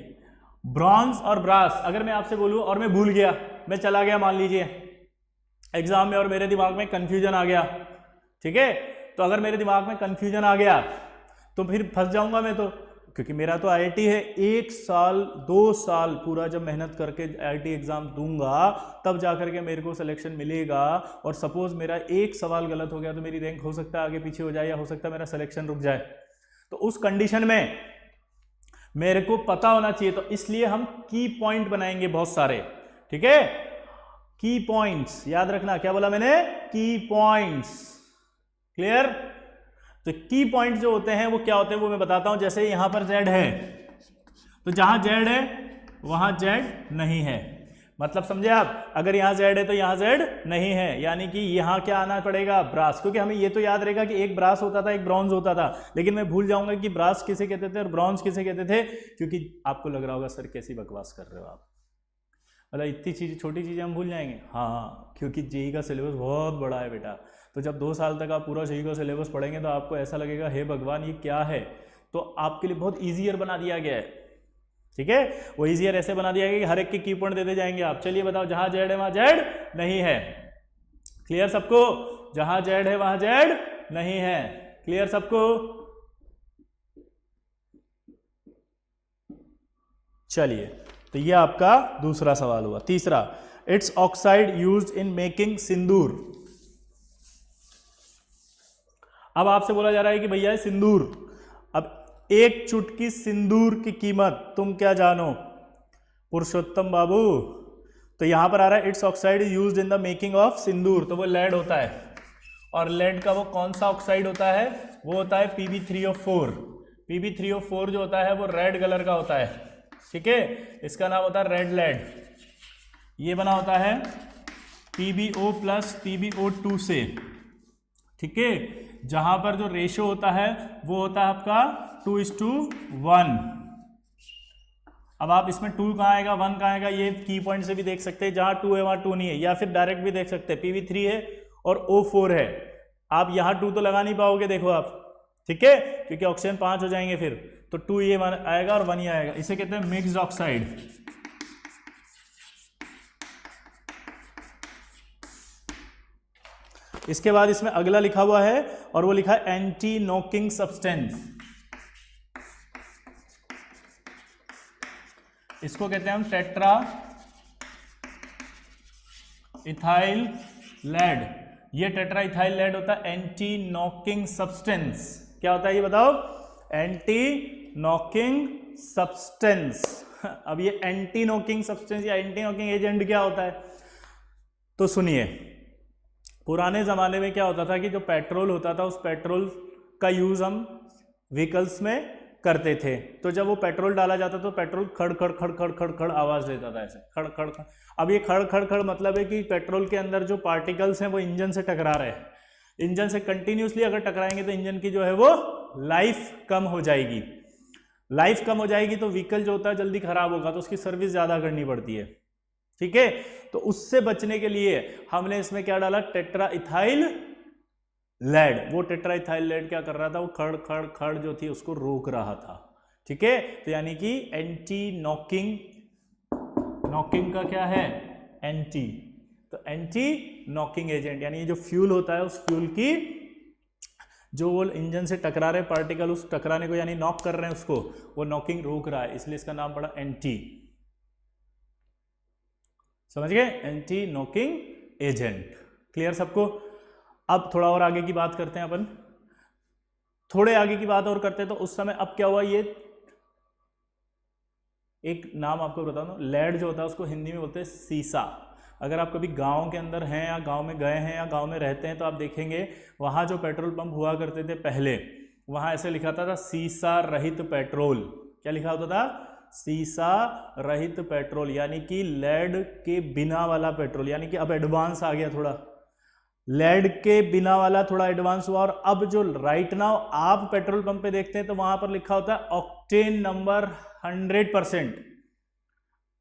ब्रॉन्ज और ब्रास अगर मैं आपसे बोलूं और मैं भूल गया, मैं चला गया मान लीजिए एग्जाम में और मेरे दिमाग में कंफ्यूजन आ गया, ठीक है? तो अगर मेरे दिमाग में कंफ्यूजन आ गया तो फिर फंस जाऊंगा मैं तो, क्योंकि मेरा तो आईआईटी है। 1 साल 2 साल पूरा जब मेहनत करके आईआईटी एग्जाम दूंगा तब जाकर के मेरे को सिलेक्शन मिलेगा। और सपोज मेरा एक सवाल गलत हो गया तो मेरी रैंक हो सकता है आगे पीछे हो जाए, या हो सकता है मेरा सिलेक्शन रुक जाए। तो उस कंडीशन में मेरे को पता होना चाहिए, तो इसलिए हम की पॉइंट बनाएंगे बहुत सारे, ठीक है? की पॉइंट्स याद रखना, क्या बोला मैंने? की पॉइंट्स। क्लियर? तो की पॉइंट जो होते हैं वो क्या होते हैं वो मैं बताता हूं। जैसे यहां पर Z है, तो जहां Z है वहां Z नहीं है, मतलब समझे आप? अगर यहां Z है तो यहां Z नहीं है, यानी कि यहां क्या आना पड़ेगा? ब्रास। क्योंकि हमें ये तो याद रहेगा कि एक ब्रास होता था एक ब्रॉन्ज होता था, लेकिन मैं भूल जाऊंगा कि ब्रास किसे कहते थे और ब्रॉन्ज किसे कहते थे, क्योंकि आपको लग रहा होगा सर कैसी बकवास कर रहे हो आप, मतलब इतनी चीज़, छोटी चीज़ें हम भूल जाएंगे। हाँ, क्योंकि जेईई का सिलेबस बहुत बड़ा है बेटा। तो जब 2 साल तक आप पूरा जेईई का सिलेबस पढ़ेंगे तो आपको ऐसा लगेगा हे भगवान ये क्या है। तो आपके लिए बहुत ईजियर बना दिया गया है, ठीक है? वो ईजियर ऐसे बना दिया गया कि हर एक के की पॉइंट देते जाएंगे आप। चलिए बताओ, जहां Z है वहां Z नहीं है। क्लियर सबको? जहां Z है वहां Z नहीं है। क्लियर सबको? चलिए, तो ये आपका दूसरा सवाल हुआ। तीसरा, its oxide used in making sindoor. अब आपसे बोला जा रहा है कि भैया सिंदूर, अब एक चुटकी सिंदूर की कीमत तुम क्या जानो पुरुषोत्तम बाबू? तो यहां पर आ रहा है its oxide is used in the making of sindoor, तो वो लेड होता है। और लेड का वो कौन सा ऑक्साइड होता है? वो होता है Pb3O4। Pb3O4 जो होता है वो रेड कलर का होता है, ठीक है? इसका नाम होता है रेड लेड। ये बना होता है PbO प्लस PbO2 से, ठीक है? जहां पर जो रेशियो होता है वो होता है आपका 2:1। अब आप इसमें 2 कहाँ आएगा 1 कहाँ आएगा, ये की पॉइंट से भी देख सकते हैं। जहां 2 है वहां 2 नहीं है, या फिर डायरेक्ट भी देख सकते हैं। Pb3 है और O4 है, आप यहां 2 तो लगा नहीं पाओगे, देखो आप, ठीक है? क्योंकि ऑक्सीजन 5 हो जाएंगे फिर, तो 2 ये आएगा और 1 ही आएगा। इसे कहते हैं मिक्स्ड ऑक्साइड। इसके बाद इसमें अगला लिखा हुआ है और वो लिखा है एंटी नॉकिंग सब्सटेंस। इसको कहते हैं हम टेट्रा इथाइल लेड, ये टेट्रा इथाइल लेड होता है एंटी नॉकिंग सब्सटेंस। क्या होता है ये बताओ? Anti knocking substance. अब ये एंटी नॉकिंग सब्सटेंस या एंटी नॉकिंग एजेंट क्या होता है? तो सुनिए, पुराने जमाने में क्या होता था कि जो पेट्रोल होता था उस पेट्रोल का यूज हम व्हीकल्स में करते थे, तो जब वो पेट्रोल डाला जाता तो पेट्रोल खड़ खड़ खड़ खड़ खड़ खड़ आवाज देता था, ऐसे खड़ खड़ खड़। अब ये खड़ खड़ खड़ मतलब है कि पेट्रोल के अंदर जो पार्टिकल्स हैं वो इंजन से टकरा रहे हैं। इंजन से कंटिन्यूसली अगर टकराएंगे तो इंजन की जो है वो लाइफ कम हो जाएगी। लाइफ कम हो जाएगी तो व्हीकल जो होता है जल्दी खराब होगा, तो उसकी सर्विस ज्यादा करनी पड़ती है। ठीक है, तो उससे बचने के लिए हमने इसमें क्या डाला? Tetra ethyl lead. वो टेट्रा इथाइल लेड क्या कर रहा था? वो खड़ खड़ खड़ जो थी उसको रोक रहा था। ठीक है, तो यानी कि एंटी नॉकिंग, नॉकिंग का क्या है? एंटी, तो एंटी नॉकिंग एजेंट, यानी जो फ्यूल होता है उस फ्यूल की जो वो इंजन से टकरा रहे पार्टिकल, उस टकराने को यानी नॉक कर रहे हैं उसको, वो नॉकिंग रोक रहा है, इसलिए इसका नाम पड़ा एंटी। समझ गए? Anti knocking agent. क्लियर सबको? अब थोड़ा और आगे की बात करते हैं अपन, थोड़े आगे की बात और करते हैं। तो उस समय अब क्या हुआ, ये एक नाम आपको बता दूं, लेड जो होता है उसको हिंदी में बोलते हैं सीसा। अगर आप कभी गांव के अंदर हैं या गांव में गए हैं या गांव में रहते हैं तो आप देखेंगे वहां जो पेट्रोल पंप हुआ करते थे पहले, वहां ऐसे लिखा था सीसा रहित पेट्रोल। क्या लिखा होता था? सीसा रहित पेट्रोल, यानी कि लेड के बिना वाला पेट्रोल। यानी कि अब एडवांस आ गया थोड़ा, लेड के बिना वाला थोड़ा एडवांस हुआ। और अब जो राइट नाउ आप पेट्रोल पंप पे देखते हैं तो वहां पर लिखा होता है ऑक्टेन नंबर 100%।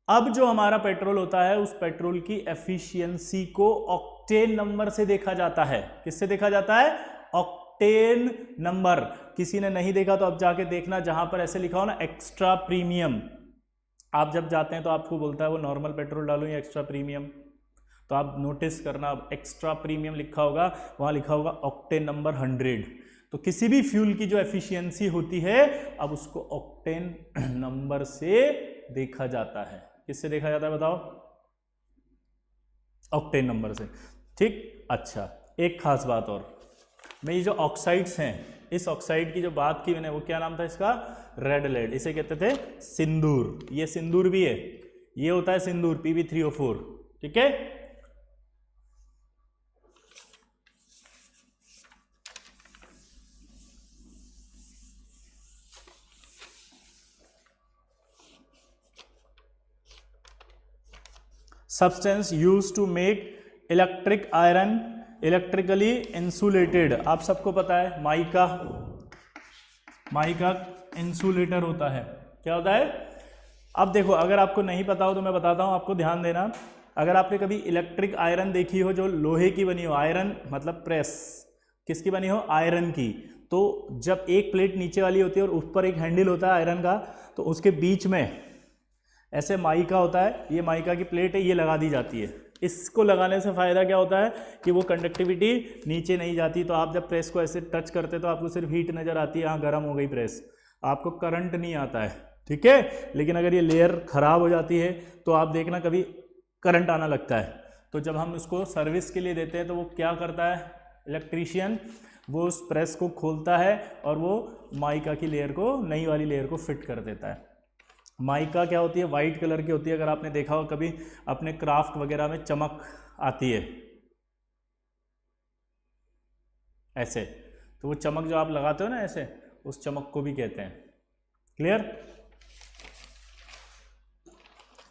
अब जो हमारा पेट्रोल होता है उस पेट्रोल की एफिशिएंसी को ऑक्टेन नंबर से देखा जाता है। किससे देखा जाता है? Octane number. किसी ने नहीं देखा तो अब जाके देखना, जहां पर ऐसे लिखा हो ना एक्स्ट्रा प्रीमियम, आप जब जाते हैं तो आपको बोलता है वो नॉर्मल पेट्रोल डालो या एक्स्ट्रा प्रीमियम, तो आप नोटिस करना एक्स्ट्रा प्रीमियम लिखा होगा, वहां लिखा होगा ऑक्टेन नंबर 100। तो किसी भी फ्यूल की जो एफिशिएंसी होती है अब उसको ऑक्टेन नंबर से देखा जाता है। किससे देखा जाता है बताओ? ऑक्टेन नंबर से। ठीक, अच्छा एक खास बात और, मैं ये जो ऑक्साइड्स हैं, इस ऑक्साइड की जो बात की मैंने, वो क्या नाम था इसका? Red lead. इसे कहते थे सिंदूर। ये सिंदूर भी है, ये होता है सिंदूर Pb3O4। ठीक है, substance use to make electric iron electrically insulated. आप सबको पता है माइका, माइका इंसुलेटर होता है। क्या होता है? अब देखो, अगर आपको नहीं पता हो तो मैं बताता हूं, आपको ध्यान देना। अगर आपने कभी इलेक्ट्रिक आयरन देखी हो जो लोहे की बनी हो, आयरन मतलब प्रेस किसकी बनी हो? आयरन की। तो जब एक प्लेट नीचे वाली होती है और उस पर एक हैंडल होता है आयरन का, तो उसके बीच में ऐसे माइका होता है, ये माइका की प्लेट है, ये लगा दी जाती है। इसको लगाने से फ़ायदा क्या होता है कि वो कंडक्टिविटी नीचे नहीं जाती। तो आप जब प्रेस को ऐसे टच करते तो आपको सिर्फ हीट नज़र आती है, हाँ गर्म हो गई प्रेस, आपको करंट नहीं आता है। ठीक है, लेकिन अगर ये लेयर ख़राब हो जाती है तो आप देखना कभी करंट आना लगता है। तो जब हम इसको सर्विस के लिए देते हैं तो वो क्या करता है इलेक्ट्रीशियन, वो उस प्रेस को खोलता है और वो माइका की लेयर को, नई वाली लेयर को फिट कर देता है। माइका क्या होती है? वाइट कलर की होती है। अगर आपने देखा हो कभी अपने क्राफ्ट वगैरह में चमक आती है ऐसे, तो वो चमक जो आप लगाते हो ना ऐसे, उस चमक को भी कहते हैं। क्लियर?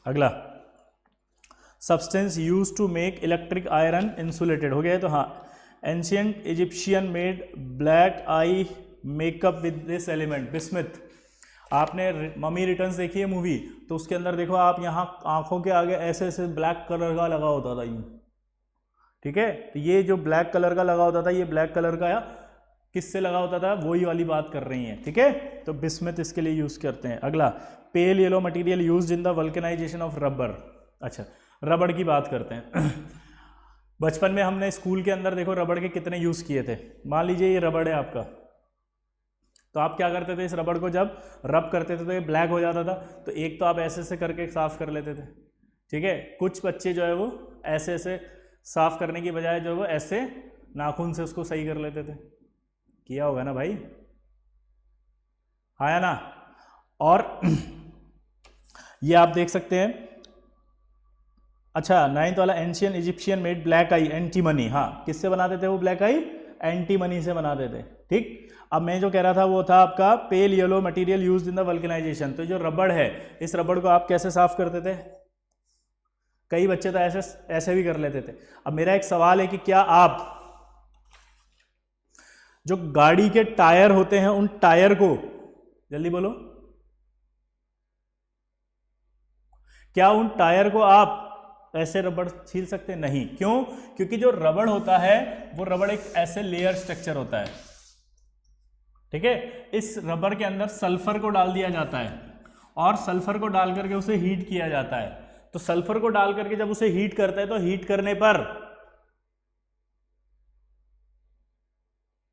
अगला, substance use to make electric iron insulated. हो गया है? तो हाँ, ancient Egyptian made black eye makeup with this element, bismuth. आपने मम्मी रिटर्न्स देखी है मूवी, तो उसके अंदर देखो आप, यहाँ आंखों के आगे ऐसे ऐसे ब्लैक कलर का लगा होता था यूं। ठीक है, तो ये जो ब्लैक कलर का लगा होता था, ये ब्लैक कलर का किससे लगा होता था? वही वाली बात कर रही हैं। ठीक है, तो बिस्मिथ इसके लिए यूज करते हैं। अगला, pale yellow material used in the vulcanization of rubber. अच्छा, रबड़ की बात करते हैं। बचपन में हमने स्कूल के अंदर देखो रबड़ के कितने यूज किए थे। मान लीजिए ये रबड़ है आपका, तो आप क्या करते थे? इस रबड़ को जब रब करते थे तो ये ब्लैक हो जाता था, तो एक तो आप ऐसे ऐसे करके साफ कर लेते थे। ठीक है, कुछ बच्चे जो है वो ऐसे ऐसे साफ करने की बजाय जो वो ऐसे नाखून से उसको सही कर लेते थे। किया होगा ना भाई, आया ना। और ये आप देख सकते हैं। अच्छा, 9th वाला, एंशियन इजिप्शियन मेड ब्लैक आई एंटीमनी। हाँ, किससे बनाते थे वो ब्लैक आई? एंटीमनी से बनाते थे। ठीक, अब मैं जो कह रहा था वो था आपका pale yellow material used in the vulcanization. तो जो रबड़ है, इस रबड़ को आप कैसे साफ करते थे? कई बच्चे तो ऐसे भी कर लेते थे। अब मेरा एक सवाल है कि क्या आप जो गाड़ी के टायर होते हैं उन टायर को, जल्दी बोलो, क्या उन टायर को आप ऐसे रबड़ छील सकते हैं? नहीं। क्यों? क्योंकि जो रबड़ होता है वो रबड़ एक ऐसे लेयर स्ट्रक्चर होता है। ठीक है, इस रबर के अंदर सल्फर को डाल दिया जाता है और सल्फर को डाल करके उसे हीट किया जाता है। तो सल्फर को डाल करके जब उसे हीट करता है तो हीट करने पर,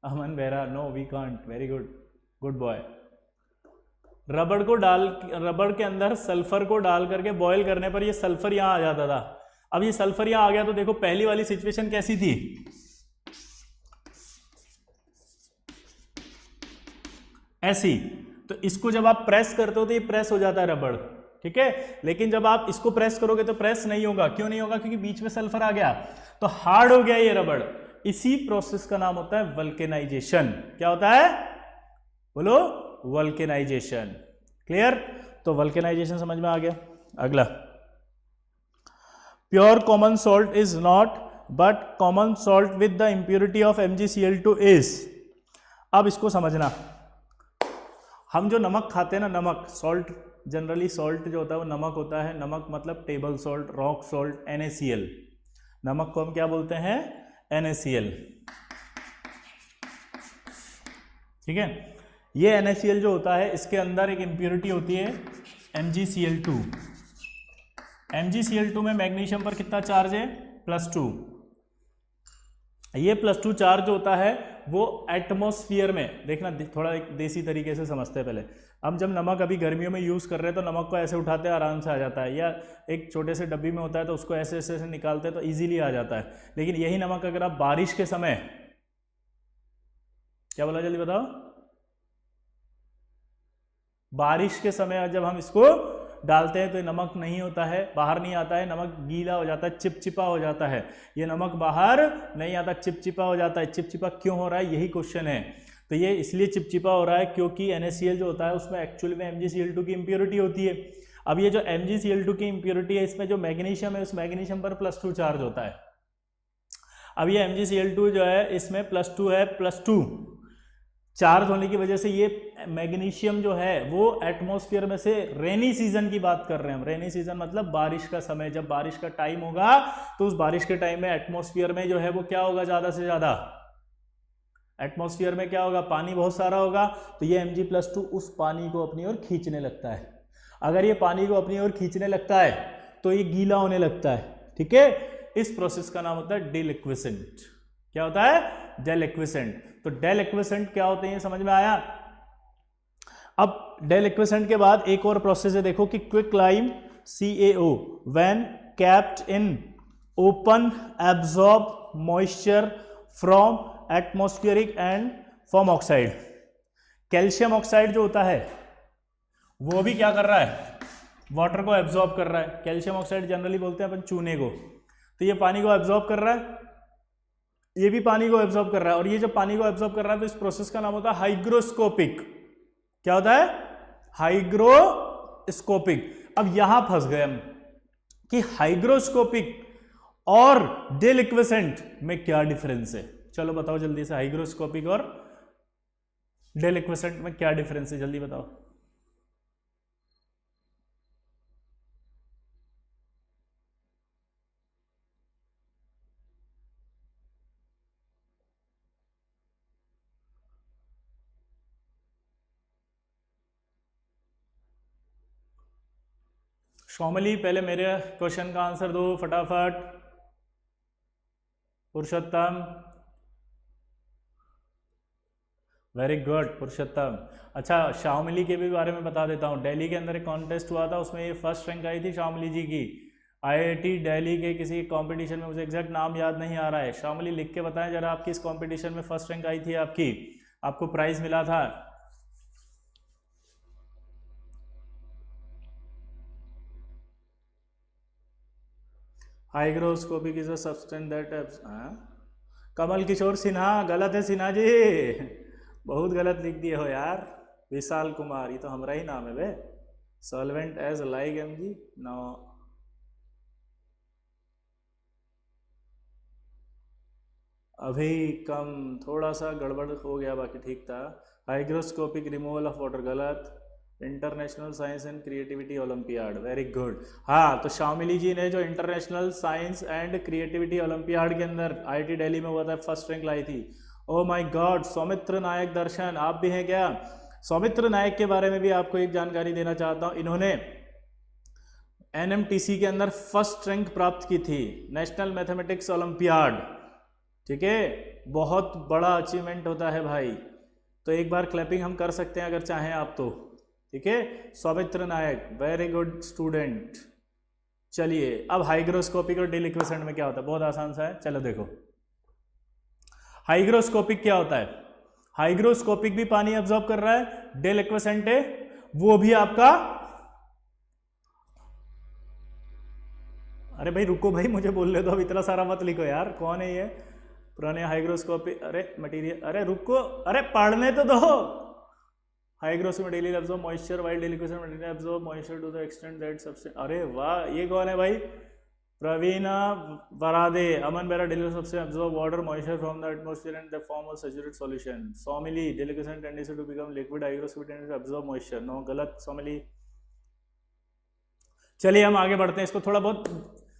Aman Bera, no we can't, very good, good boy. रबड़ के अंदर सल्फर को डाल करके बॉयल करने पर ये सल्फर यहां आ जाता था। अब ये सल्फर यहां आ गया तो देखो पहली वाली सिचुएशन कैसी थी? ऐसी। तो इसको जब आप प्रेस करते हो तो ये प्रेस हो जाता है रबड़। ठीक है, लेकिन जब आप इसको प्रेस करोगे तो प्रेस नहीं होगा। क्यों नहीं होगा? क्योंकि बीच में सल्फर आ गया तो हार्ड हो गया ये रबड़। इसी प्रोसेस का नाम होता है वल्केनाइजेशन। क्या होता है? बोलो, वल्केनाइजेशन। क्लियर? तो वल्केनाइजेशन समझ में आ गया। अगला, pure common salt is not but common salt with the impurity of MgCl2 is. अब इसको समझना, हम जो नमक खाते हैं ना, नमक, सॉल्ट, जनरली सॉल्ट जो होता है वो नमक होता है। नमक मतलब table salt, rock salt, NaCl। नमक को हम क्या बोलते हैं? NaCl। ठीक है, ये NaCl जो होता है इसके अंदर एक इंप्योरिटी होती है MgCl2। MgCl2 में मैग्नीशियम पर कितना चार्ज है? +2। ये +2 चार्ज होता है वो एटमॉस्फेयर में, देखना थोड़ा एक देसी तरीके से समझते हैं पहले। हम जब नमक अभी गर्मियों में यूज़ कर रहे हैं तो नमक को ऐसे उठाते हैं, आराम से आ जाता है, या एक छोटे से डब्बी में होता है तो उसको ऐसे ऐसे निकालते हैं तो इजीली आ जाता है। लेकिन यही नमक अगर आप बारिश के समय, क्या बोला जल्दी बताओ, बारिश के समय जब हम इसको डालते हैं तो ये नमक नहीं होता है, बाहर नहीं आता है, नमक गीला हो जाता है, चिपचिपा हो जाता है। ये नमक बाहर नहीं आता, चिपचिपा हो जाता है। चिपचिपा क्यों हो रहा है? यही क्वेश्चन है। तो ये इसलिए चिपचिपा हो रहा है क्योंकि NaCl जो होता है उसमें एक्चुअली में MgCl2 की इंप्योरिटी होती है। अब ये जो MgCl2 की इंप्योरिटी है, इसमें जो मैग्नीशियम है उस मैग्नीशियम पर +2 चार्ज होता है। अब ये MgCl2 जो है इसमें +2 है, +2 चार्ज होने की वजह से ये मैग्नीशियम जो है वो एटमॉस्फेयर में से, रेनी सीजन की बात कर रहे हैं हम, रेनी सीजन मतलब बारिश का समय, जब बारिश का टाइम होगा तो उस बारिश के टाइम में एटमॉस्फेयर में जो है वो क्या होगा? ज्यादा से ज्यादा एटमॉस्फेयर में क्या होगा? पानी बहुत सारा होगा। तो ये Mg+2 उस पानी को अपनी ओर खींचने लगता है। अगर ये पानी को अपनी ओर खींचने लगता है तो ये गीला होने लगता है। ठीक है, इस प्रोसेस का नाम होता है डेलिक्विसेंट। क्या होता है? डेलिक्विसेंट। तो डेलिक्विसेंट क्या होते हैं ये समझ में आया। अब डेलिक्विसेंट के बाद एक और प्रोसेस है, देखो कि quicklime CaO when capped in open absorb moisture from atmospheric and form oxide. Calcium oxide जो होता है वो भी क्या कर रहा है? वाटर को एब्जॉर्ब कर रहा है। कैल्शियम ऑक्साइड जनरली बोलते हैं अपन चूने को। तो ये पानी को एब्जॉर्ब कर रहा है, ये भी पानी को एब्जॉर्ब कर रहा है, और ये जब पानी को एब्जॉर्ब कर रहा है तो इस प्रोसेस का नाम होता है हाइग्रोस्कोपिक। क्या होता है? हाइग्रोस्कोपिक। अब यहां फंस गए हम कि हाइग्रोस्कोपिक और डेलिक्विसेंट में क्या डिफरेंस है। चलो बताओ जल्दी से, हाइग्रोस्कोपिक और डेलिक्विसेंट में क्या डिफरेंस है, जल्दी बताओ। शौमली, पहले मेरे क्वेश्चन का आंसर दो फटाफट। पुरुषोत्तम, वेरी गुड पुरुषोत्तम। अच्छा, शाओमिली के भी बारे में बता देता हूँ। दिल्ली के अंदर एक कॉन्टेस्ट हुआ था, उसमें ये फर्स्ट रैंक आई थी शाओमिली जी की। आईआईटी दिल्ली के किसी कंपटीशन में, मुझे एग्जैक्ट नाम याद नहीं आ रहा है। शामिली लिख के बताएं जरा, आपकी इस कंपटीशन में फर्स्ट रैंक आई थी आपकी, आपको प्राइज मिला था। Hygroscopic is a substance that, Kamal Kishore Sinha, गलत है सिन्हा जी, बहुत गलत लिख दिए हो यार। विशाल कुमार, ये तो हमारा ही नाम है बे। Solvent as like M G, no. अभी कम, थोड़ा सा गड़बड़ हो गया, बाकी ठीक था। हाइग्रोस्कोपिक रिमूवल ऑफ वाटर, गलत। International science and creativity olympiad, very good. हाँ, तो शामिली जी ने जो international science and creativity olympiad के अंदर आईआईटी दिल्ली में हुआ था, फर्स्ट रैंक लाई थी। ओ माय गॉड, सौमित्र नायक दर्शन, आप भी हैं क्या? सौमित्र नायक के बारे में भी आपको एक जानकारी देना चाहता हूं। इन्होंने एनएमटीसी के अंदर फर्स्ट रैंक प्राप्त की थी, नेशनल मैथमेटिक्स ओलंपियाड। ठीक है, बहुत बड़ा अचीवमेंट होता है भाई। तो एक बार क्लैपिंग हम कर सकते हैं अगर चाहें आप तो। ठीक है, सौमित्र नायक, वेरी गुड स्टूडेंट। चलिए, अब हाइग्रोस्कोपिक और डिलिक्विसेंट में क्या होता है, बहुत आसान सा है, चलो देखो। हाइग्रोस्कोपिक क्या होता है? हाइग्रोस्कोपिक भी पानी अब्सॉर्ब कर रहा है, डिलिक्विसेंट है वो भी आपका, अरे भाई रुको भाई, मुझे बोलने दो, अब इतना सारा मत लिखो यार। कौन है ये? पुराने हाइग्रोस्कोपिक, अरे मटेरियल, अरे रुको, अरे पढ़ने तो दो। Hygroscopic material absorb moisture while deliquescent material absorb moisture to the extent that substance. अरे वाह, ये कौन है भाई? प्रवीणा Varade, Aman Bera deliquescent substance absorb water moisture from the atmosphere and the form of saturated solution. Soumili, deliquescent tendency to become liquid, hygroscopic tendency to absorb moisture. No, गलत सौमिली। चलिए हम आगे बढ़ते हैं, इसको थोड़ा बहुत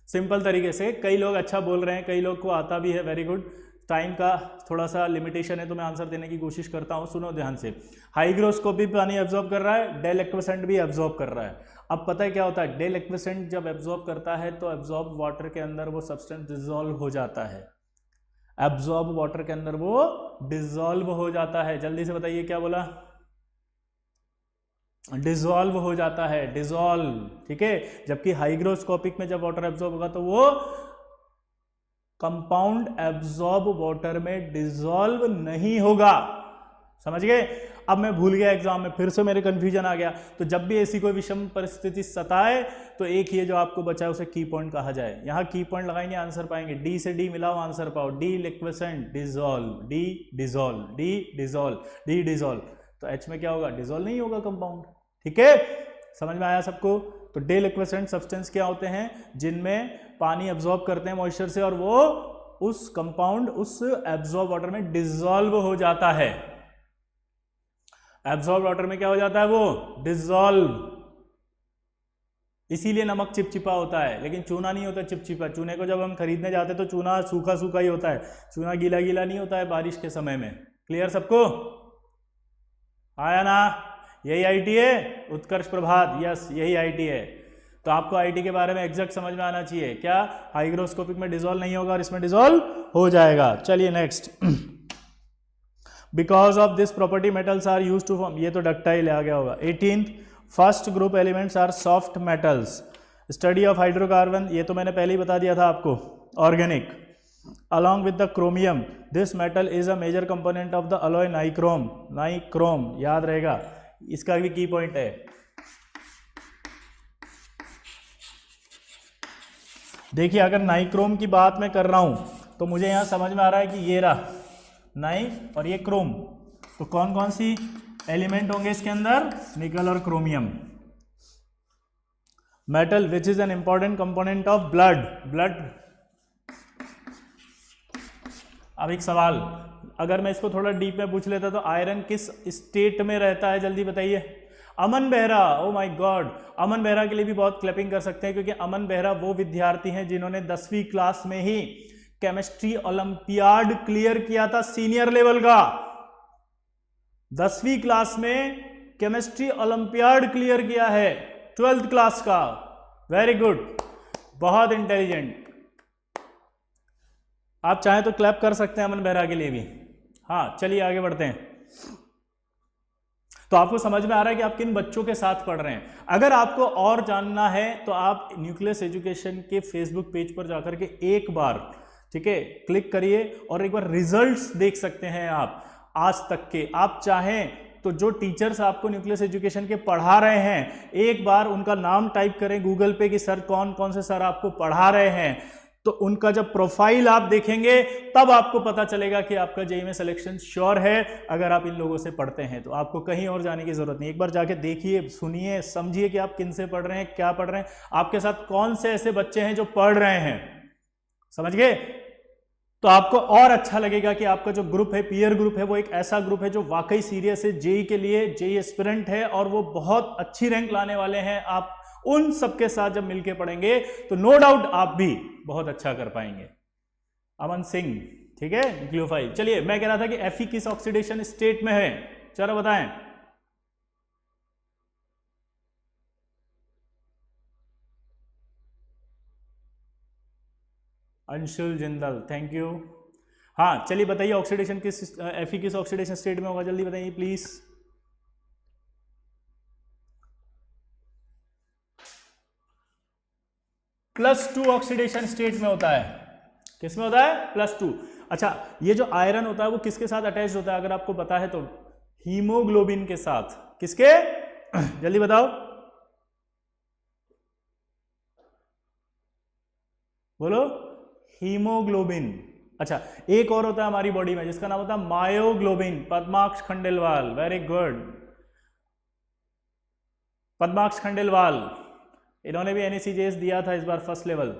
सिंपल तरीके से। कई लोग अच्छा बोल रहे हैं, कई लोग को आता भी है, वेरी गुड। टाइम का थोड़ा सा लिमिटेशन है तो मैं आंसर देने की कोशिश करता हूं, सुनो ध्यान से। हाइग्रोस्कोपिक पानी एब्जॉर्ब कर रहा है, डिलिक्विसेंट भी एब्जॉर्ब कर रहा है। अब पता है क्या होता है, डिलिक्विसेंट जब एब्जॉर्ब करता है तो एब्जॉर्ब वाटर के अंदर वो सब्सटेंस डिसॉल्व हो जाता है। एब्जॉर्ब वाटर के अंदर वो डिसॉल्व हो जाता है। जल्दी से बताइए क्या बोला? डिसॉल्व हो जाता है, डिसॉल्व। ठीक है, जबकि हाइग्रोस्कोपिक में जब वाटर एब्जॉर्ब होगा तो वो कंपाउंड एब्जॉर्ब वाटर में डिसॉल्व नहीं होगा। समझ गए? अब मैं भूल गया एग्जाम में, फिर से मेरे कंफ्यूजन आ गया। तो जब भी ऐसी कोई विषम परिस्थिति सताए तो एक ये जो आपको बचा है उसे की पॉइंट कहा जाए। यहां की पॉइंट लगाएंगे, आंसर पाएंगे। डी से डी मिलाओ, आंसर पाओ। D liquescent, dissolve, D dissolve, D dissolve, D dissolve. तो एच में क्या होगा? डिसॉल्व नहीं होगा कंपाउंड। ठीक है, समझ में आया सबको? तो डिलिक्विसेंट सब्सटेंस क्या होते हैं? जिनमें पानी एब्जॉर्ब करते हैं मॉइस्चर से और वो उस कंपाउंड उस एब्जॉर्ब वाटर में डिसॉल्व हो जाता है। एब्जॉर्ब वाटर में क्या हो जाता है? वो डिसॉल्व। इसीलिए नमक चिपचिपा होता है, लेकिन चूना नहीं होता चिपचिपा। चूने को जब हम खरीदने जाते हैं तो चूना सूखा सूखा ही होता है, चूना गीला गीला नहीं होता है बारिश के समय में। क्लियर सबको? आया ना? यही आईटी है, उत्कर्ष प्रभात, यस यही आईटी है। तो आपको आईटी के बारे में एग्जैक्ट समझ में आना चाहिए। क्या हाइग्रोस्कोपिक में डिसॉल्व नहीं होगा और इसमें डिसॉल्व हो जाएगा। चलिए next. Because of this property metals are used to form, ये तो डक्टाइल आ गया होगा। 18th, first group elements are soft metals. Study of hydrocarbon, ये तो मैंने पहले ही बता दिया था आपको, organic. along with the chromium this metal is a major component of the alloy nichrome। Nichrome याद रहेगा, इसका भी की पॉइंट है। देखिए अगर नाइक्रोम की बात मैं कर रहा हूं तो मुझे यहां समझ में आ रहा है कि ये रहा नाइ और ये क्रोम। तो कौन कौन सी एलिमेंट होंगे इसके अंदर? निकल और chromium. Metal which is an important component of blood. Blood. अब एक सवाल, अगर मैं इसको थोड़ा डीप में पूछ लेता तो आयरन किस स्टेट में रहता है? जल्दी बताइए। अमन बेहरा, ओ माय गॉड, अमन बेहरा के लिए भी बहुत क्लैपिंग कर सकते हैं क्योंकि अमन बेहरा वो विद्यार्थी हैं जिन्होंने 10वीं क्लास में ही केमिस्ट्री ओलंपियाड क्लियर किया था, सीनियर लेवल का। 10वीं क्लास में केमिस्ट्री ओलंपियाड क्लियर किया है, 12th क्लास का। वेरी गुड, बहुत इंटेलिजेंट। आप चाहें तो क्लैप कर सकते हैं अमन बेहरा के लिए भी। हाँ चलिए आगे बढ़ते हैं। तो आपको समझ में आ रहा है कि आप किन बच्चों के साथ पढ़ रहे हैं। अगर आपको और जानना है तो आप न्यूक्लियस एजुकेशन के फेसबुक पेज पर जाकर के एक बार, ठीक है, क्लिक करिए और एक बार रिजल्ट्स देख सकते हैं आप आज तक के। आप चाहें तो जो टीचर्स आपको न्यूक्लियस एजुकेशन के पढ़ा रहे हैं, एक बार उनका नाम टाइप करें गूगल पे कि सर कौन कौन से सर आपको पढ़ा रहे हैं, तो उनका जब प्रोफाइल आप देखेंगे तब आपको पता चलेगा कि आपका जेईई में सिलेक्शन श्योर है। अगर आप इन लोगों से पढ़ते हैं तो आपको कहीं और जाने की जरूरत नहीं, एक बार जाके देखिए, सुनिए, समझिए कि आप किन से पढ़ रहे हैं, क्या पढ़ रहे हैं, आपके साथ कौन से ऐसे बच्चे हैं जो पढ़ रहे हैं, समझ गए? तो आपको और अच्छा लगेगा कि आपका जो ग्रुप है, पीयर ग्रुप है, वो एक ऐसा ग्रुप है जो वाकई सीरियस है जेईई के लिए, जेईई एस्पिरेंट है और वो बहुत अच्छी रैंक लाने वाले हैं। आप उन सबके साथ जब मिलके पढ़ेंगे तो नो डाउट आप भी बहुत अच्छा कर पाएंगे। अमन सिंह, ठीक है, न्यूक्लियोफाइल। चलिए, मैं कह रहा था कि एफई किस ऑक्सीडेशन स्टेट में है, चलो बताएं। Anshul Jindal, thank you. हाँ चलिए बताइए, ऑक्सीडेशन किस, एफई किस ऑक्सीडेशन स्टेट में होगा, जल्दी बताइए प्लीज। +2 ऑक्सीडेशन स्टेट में होता है। किस में होता है? +2। अच्छा, ये जो आयरन होता है वो किसके साथ अटैच होता है अगर आपको पता है तो? हीमोग्लोबिन के साथ। किसके? जल्दी बताओ, बोलो। हीमोग्लोबिन। अच्छा, एक और होता है हमारी बॉडी में जिसका नाम होता है myoglobin. Padmaksh Khandelwal, very good, Padmaksh Khandelwal, इन्होंने भी NaCJS दिया था इस बार फर्स्ट लेवल।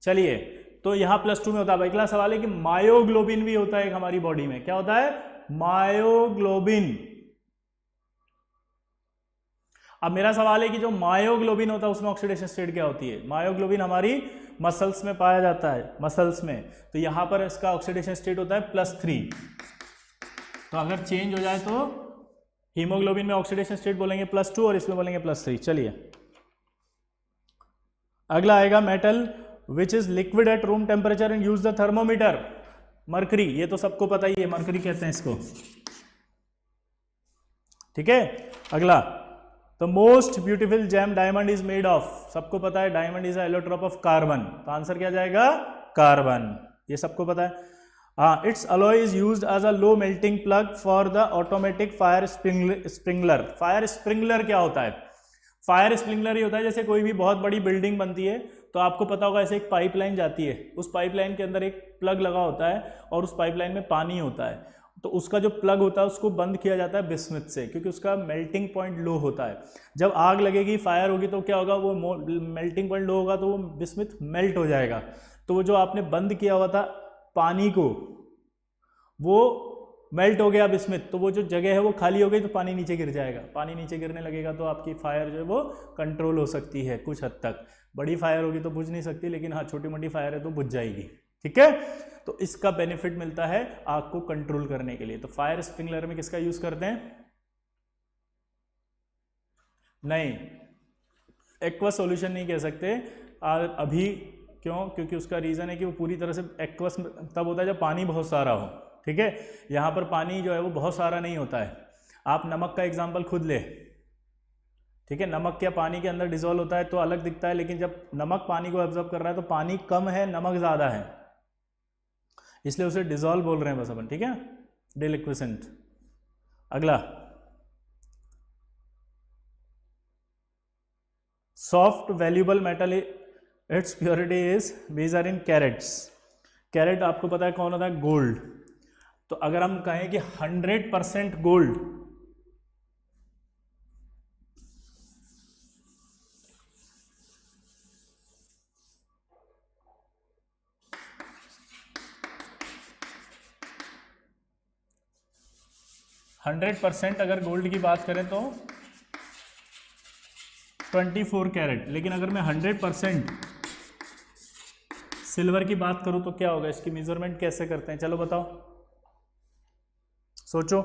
चलिए, तो यहां +2 में होता है। अगला सवाल है कि मायोग्लोबिन भी होता है एक हमारी बॉडी में, क्या होता है? मायोग्लोबिन। अब मेरा सवाल है कि जो मायोग्लोबिन होता है उसमें ऑक्सीडेशन स्टेट क्या होती है? मायोग्लोबिन हमारी मसल्स में पाया जाता है, मसल्स में, तो यहां पर इसका ऑक्सीडेशन स्टेट होता है +3। तो अगर चेंज हो जाए तो हीमोग्लोबिन में ऑक्सीडेशन स्टेट बोलेंगे +2 और इसमें बोलेंगे +3। चलिए, अगला आएगा metal which is liquid at room temperature and use the thermometer. Mercury, ये तो सबको पता ही है, मरकरी कहते हैं इसको, ठीक है। अगला, the most beautiful gem diamond is made of, सबको पता है diamond is allotrope of carbon, तो आंसर क्या जाएगा? कार्बन, ये सबको पता है। हाँ, it's alloy is used as a low melting plug for the automatic fire sprinkler. Fire sprinkler क्या होता है? फायर स्प्रिंगलर ये होता है जैसे कोई भी बहुत बड़ी बिल्डिंग बनती है तो आपको पता होगा ऐसे एक पाइपलाइन जाती है, उस पाइपलाइन के अंदर एक प्लग लगा होता है और उस पाइपलाइन में पानी होता है, तो उसका जो प्लग होता है उसको बंद किया जाता है बिस्मिथ से, क्योंकि उसका मेल्टिंग पॉइंट लो होता है। जब आग लगेगी, फायर होगी, तो क्या होगा? वो मेल्टिंग पॉइंट लो होगा तो वो बिस्मिथ मेल्ट हो जाएगा। तो वो जो आपने बंद किया हुआ था पानी को, वो मेल्ट हो गया बिस्मिथ, तो वो जो जगह है वो खाली हो गई, तो पानी नीचे गिर जाएगा। पानी नीचे गिरने लगेगा तो आपकी फायर जो है वो कंट्रोल हो सकती है कुछ हद तक। बड़ी फायर होगी तो बुझ नहीं सकती, लेकिन हाँ, छोटी मोटी फायर है तो बुझ जाएगी, ठीक है। तो इसका बेनिफिट मिलता है आग को कंट्रोल करने के लिए। तो फायर स्प्रिंकलर में किसका यूज करते हैं? नहीं, एक्वा सॉल्यूशन नहीं कह सकते अभी। क्यों? क्योंकि उसका रीजन है कि वो पूरी तरह से एक्वस तब होता है जब पानी बहुत सारा हो, ठीक है। यहाँ पर पानी जो है वो बहुत सारा नहीं होता है। आप नमक का एग्जाम्पल खुद ले, ठीक है। नमक क्या पानी के अंदर डिजोल्व होता है तो अलग दिखता है, लेकिन जब नमक पानी को एब्जॉर्ब कर रहा है तो पानी कम है, नमक ज़्यादा है, इसलिए उसे डिजोल्व बोल रहे हैं बस अपन, ठीक है, डिलिक्विसेंट। अगला, soft valuable metal its purity is measure in carats. Carat आपको पता है कौन होता है? गोल्ड। तो अगर हम कहें कि 100% गोल्ड, अगर गोल्ड की बात करें तो 24 कैरेट। लेकिन अगर मैं 100% सिल्वर की बात करूं तो क्या होगा? इसकी मेजरमेंट कैसे करते हैं, चलो बताओ, सोचो।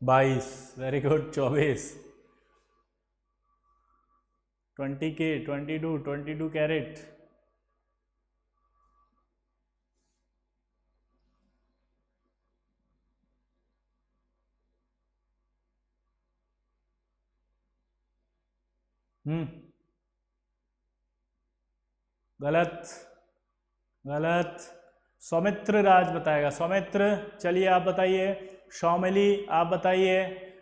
22, वेरी गुड, 24, 20K, 22 कैरेट, गलत, गलत, सौमित्र राज बताएगा, सौमित्र, चलिए आप बताइए, शौमिली आप बताइए,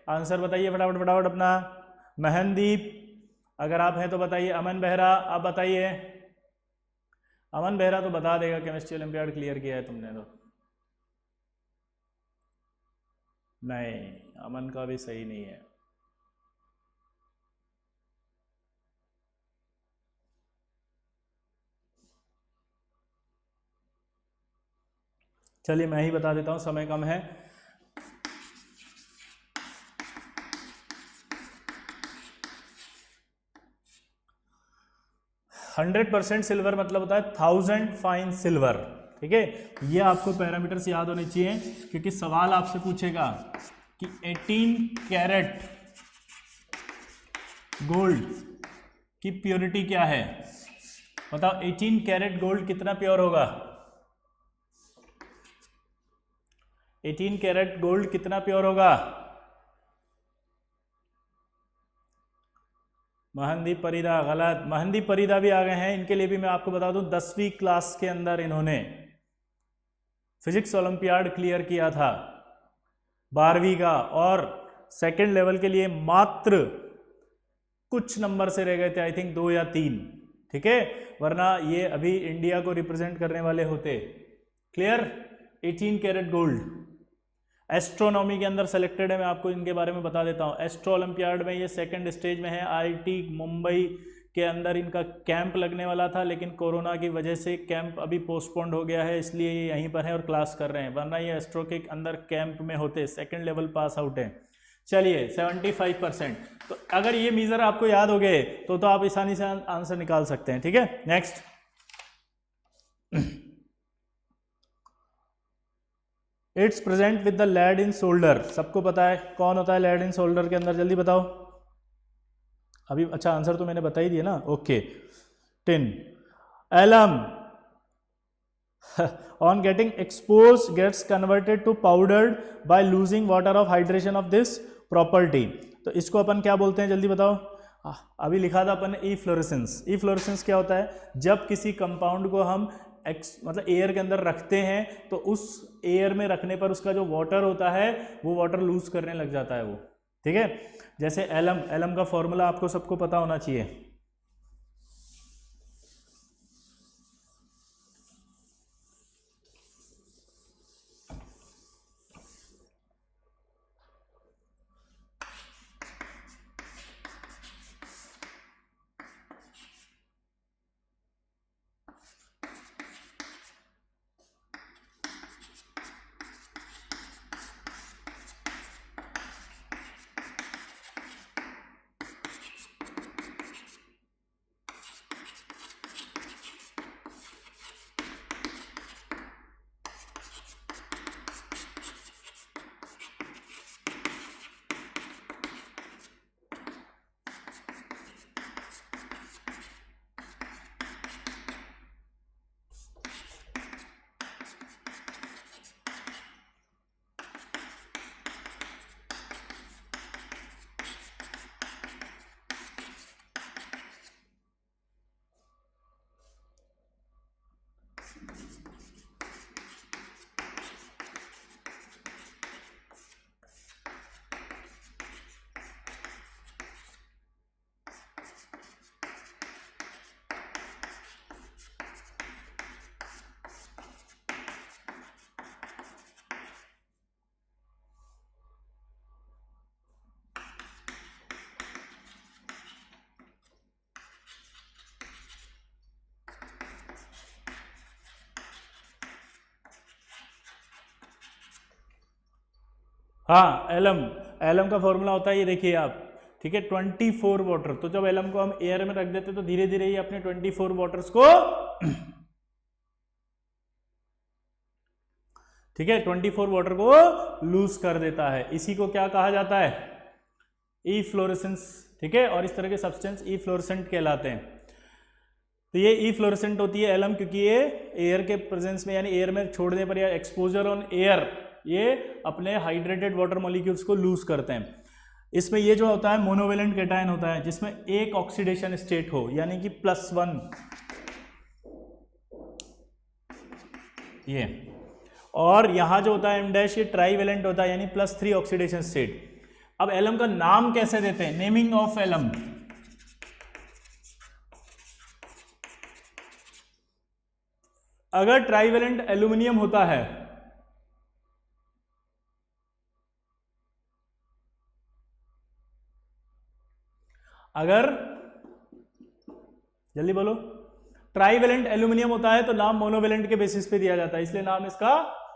आंसर बताइए फटाफट फटाफट अपना, महनदीप अगर आप हैं तो बताइए, अमन बेहरा आप बताइए, अमन बेहरा तो बता देगा, केमिस्ट्री ओलंपियाड क्लियर किया है तुमने तो। नहीं, अमन का भी सही नहीं है। चलिए मैं ही बता देता हूं, समय कम है। %100 सिल्वर मतलब होता है 1000 फाइन सिल्वर, ठीक है। ये आपको पैरामीटर्स याद होने चाहिए, क्योंकि सवाल आपसे पूछेगा कि 18 कैरेट गोल्ड की प्योरिटी क्या है। बताओ 18 कैरेट गोल्ड कितना प्योर होगा? 18 कैरेट गोल्ड कितना प्योर होगा? महनदीप परिदा गलत, महनदीप परिदा भी आ गए हैं, इनके लिए भी मैं आपको बता दूं 10वीं क्लास के अंदर इन्होंने फिजिक्स ओलंपियाड क्लियर किया था 12वीं का, और सेकंड लेवल के लिए मात्र कुछ नंबर से रह गए थे, आई थिंक 2 या 3, ठीक है, वरना ये अभी इंडिया को रिप्रेजेंट करने वाले होते। क्लियर? 18 कैरेट गोल्ड एस्ट्रोनॉमी के अंदर सेलेक्टेड है, मैं आपको इनके बारे में बता देता हूँ। एस्ट्रो ओलंपियाड में ये सेकंड स्टेज में है, आईआईटी मुंबई के अंदर इनका कैंप लगने वाला था, लेकिन कोरोना की वजह से कैंप अभी पोस्टपोन्ड हो गया है, इसलिए ये यहीं पर है और क्लास कर रहे हैं, वरना ये एस्ट्रो के अंदर कैंप में होते। सेकंड लेवल पास आउट है। चलिए 75%, तो अगर ये मीजर आपको याद हो गए तो आप आसानी से आंसर निकाल सकते हैं, ठीक है। Next, its present with the lead in solder, सबको पता है कौन होता है लेड इन शोल्डर के अंदर, जल्दी बताओ अभी। अच्छा आंसर तो मैंने बता ही दिया ना, okay. Tin, alum on getting exposed gets converted to powdered by losing water of hydration of this property, तो इसको अपन क्या बोलते हैं जल्दी बताओ। अभी लिखा था अपन इफ्लोरेसेंस। इफ्लोरेसेंस क्या होता है? जब किसी कंपाउंड को हम मतलब एयर के अंदर रखते हैं तो उस एयर में रखने पर उसका जो वाटर होता है वो वाटर लूज करने लग जाता है वो, ठीक है। जैसे एलम, एलम का फॉर्मूला आपको सबको पता होना चाहिए। हाँ, एलम, एलम का फॉर्मूला होता है ये देखिए आप, ठीक है, 24 वाटर। तो जब एलम को हम एयर में रख देते तो धीरे धीरे ये अपने 24 वाटर्स को ठीक है, 24 वाटर को लूज कर देता है। इसी को क्या कहा जाता है? इफ्लोरेसेंस। ठीक है, और इस तरह के सब्सटेंस इफ्लोरेसेंट कहलाते हैं। तो ये इफ्लोरेसेंट होती है एलम, क्योंकि ये एयर के प्रेजेंस में यानी एयर में छोड़ने पर या एक्सपोजर ऑन एयर ये अपने हाइड्रेटेड वाटर मॉलिक्यूल्स को लूज करते हैं। इसमें ये जो होता है मोनोवेलेंट कैटायन होता है, जिसमें एक ऑक्सीडेशन स्टेट हो, यानी कि +1 ये, और यहां जो होता है M' ये ट्राईवेलेंट होता है, यानी +3 ऑक्सीडेशन स्टेट। अब एलम का नाम कैसे देते हैं? Naming of alum. अगर ट्राईवेलेंट एल्यूमिनियम होता है, अगर जल्दी बोलो, ट्राईवेलेंट एल्यूमिनियम होता है तो नाम मोनोवेलेंट के बेसिस पे दिया जाता है, इसलिए नाम इसका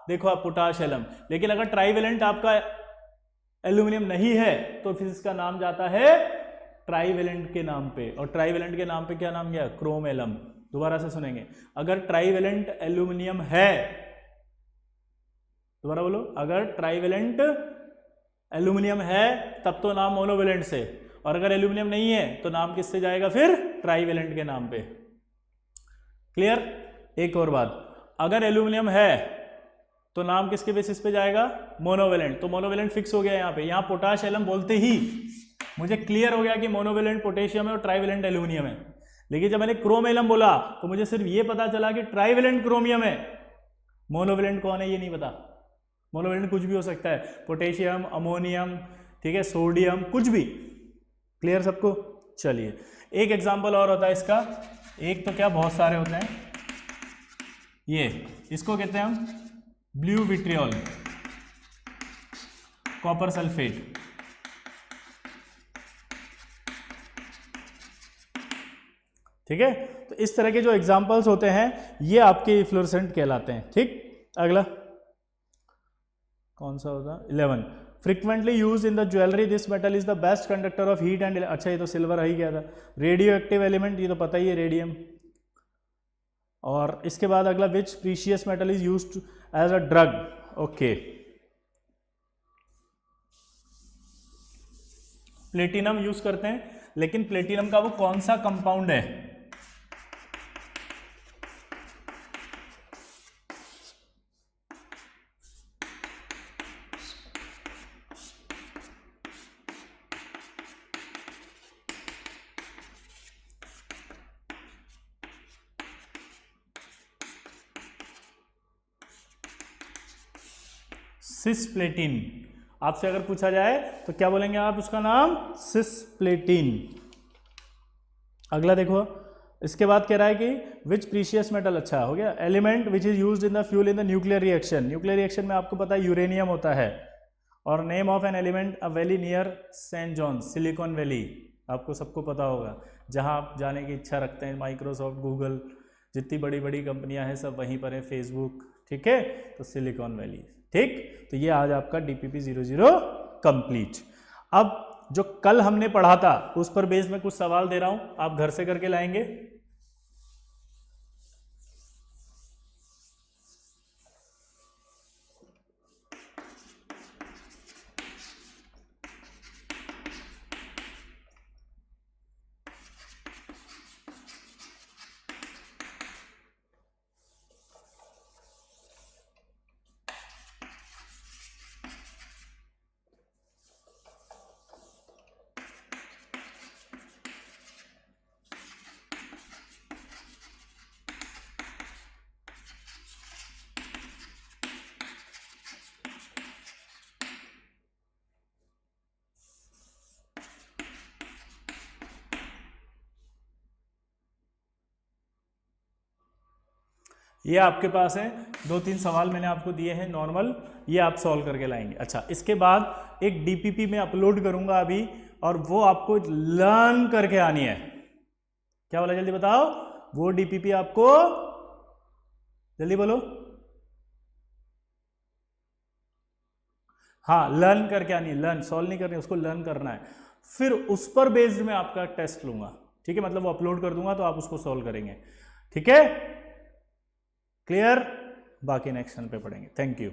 देखो आप पोटाश एलम। लेकिन अगर ट्राईवेलेंट आपका एल्यूमिनियम नहीं है तो फिर इसका नाम जाता है ट्राईवेलेंट के नाम पे, और ट्राईवेलेंट के नाम पे क्या नाम गया? Chrome alum. दोबारा से सुनेंगे, अगर ट्राईवेलेंट एल्यूमिनियम है, दोबारा बोलो, अगर ट्राईवेलेंट एल्यूमिनियम है तब तो नाम मोनोवेलेंट से, और अगर एल्यूमिनियम नहीं है तो नाम किससे जाएगा? फिर ट्राईवेलेंट के नाम पे। क्लियर? एक और बात, अगर एल्यूमिनियम है तो नाम किसके बेसिस पे जाएगा? मोनोवेलेंट। तो मोनोवेलेंट फिक्स हो गया यहाँ पे। यहाँ पोटाश एलम बोलते ही मुझे क्लियर हो गया कि मोनोवेलेंट पोटेशियम है और ट्राईवेलेंट एल्यूमिनियम है। लेकिन जब मैंने क्रोम एलम बोला तो मुझे सिर्फ ये पता चला कि ट्राईवेलेंट क्रोमियम है, मोनोवेलेंट कौन है ये नहीं पता। मोनोवेलेंट कुछ भी हो सकता है, पोटेशियम, अमोनियम, ठीक है, सोडियम, कुछ भी। क्लियर सबको? चलिए एक एग्जांपल और होता है इसका, एक तो क्या बहुत सारे होते हैं, ये इसको कहते हैं हम ब्लू विट्रियोल कॉपर सल्फेट। ठीक है, तो इस तरह के जो एग्जांपल्स होते हैं ये आपके इफ्लोरेसेंट कहलाते हैं। ठीक, अगला कौन सा होता है? 11, frequently use in the jewellery, this metal is the best conductor of heat and. अच्छा, ये तो सिल्वर ही गया था। रेडियो एक्टिव एलिमेंट, ये तो पता ही है, रेडियम। और इसके बाद अगला, which precious metal is used as a drug. Okay, platinum use करते हैं, लेकिन प्लेटिनम का वो कौन सा कंपाउंड है? सिसप्लेटिन। आपसे अगर पूछा जाए तो क्या बोलेंगे आप उसका नाम? सिसप्लेटिन। अगला देखो, इसके बाद कह रहा है कि विच प्रीशियस मेटल, अच्छा हो गया, element which is used in the fuel in the nuclear reaction. Nuclear reaction में आपको पता है यूरेनियम होता है। और name of an element, a valley near Saint John, Silicon Valley. आपको सबको पता होगा, जहां आप जाने की इच्छा रखते हैं, माइक्रोसॉफ्ट, गूगल, जितनी बड़ी बड़ी कंपनियां हैं सब वहीं पर है, फेसबुक। ठीक है, तो सिलिकॉन वैली। ठीक, तो ये आज आपका DPP 00 कंप्लीट। अब जो कल हमने पढ़ा था उस पर बेस में कुछ सवाल दे रहा हूं, आप घर से करके लाएंगे। ये आपके पास है, 2-3 सवाल मैंने आपको दिए हैं नॉर्मल, ये आप सॉल्व करके लाएंगे। अच्छा, इसके बाद एक DPP में अपलोड करूंगा अभी, और वो आपको लर्न करके आनी है। क्या बोला, जल्दी बताओ? वो DPP आपको, जल्दी बोलो, हाँ, लर्न करके आनी है। लर्न, सॉल्व नहीं करनी, उसको लर्न करना है। फिर उस पर बेस्ड में आपका टेस्ट लूंगा। ठीक है, मतलब वो अपलोड कर दूंगा तो आप उसको सॉल्व करेंगे। ठीक है, क्लियर? बाकी नेक्स्ट पे पढ़ेंगे। Thank you.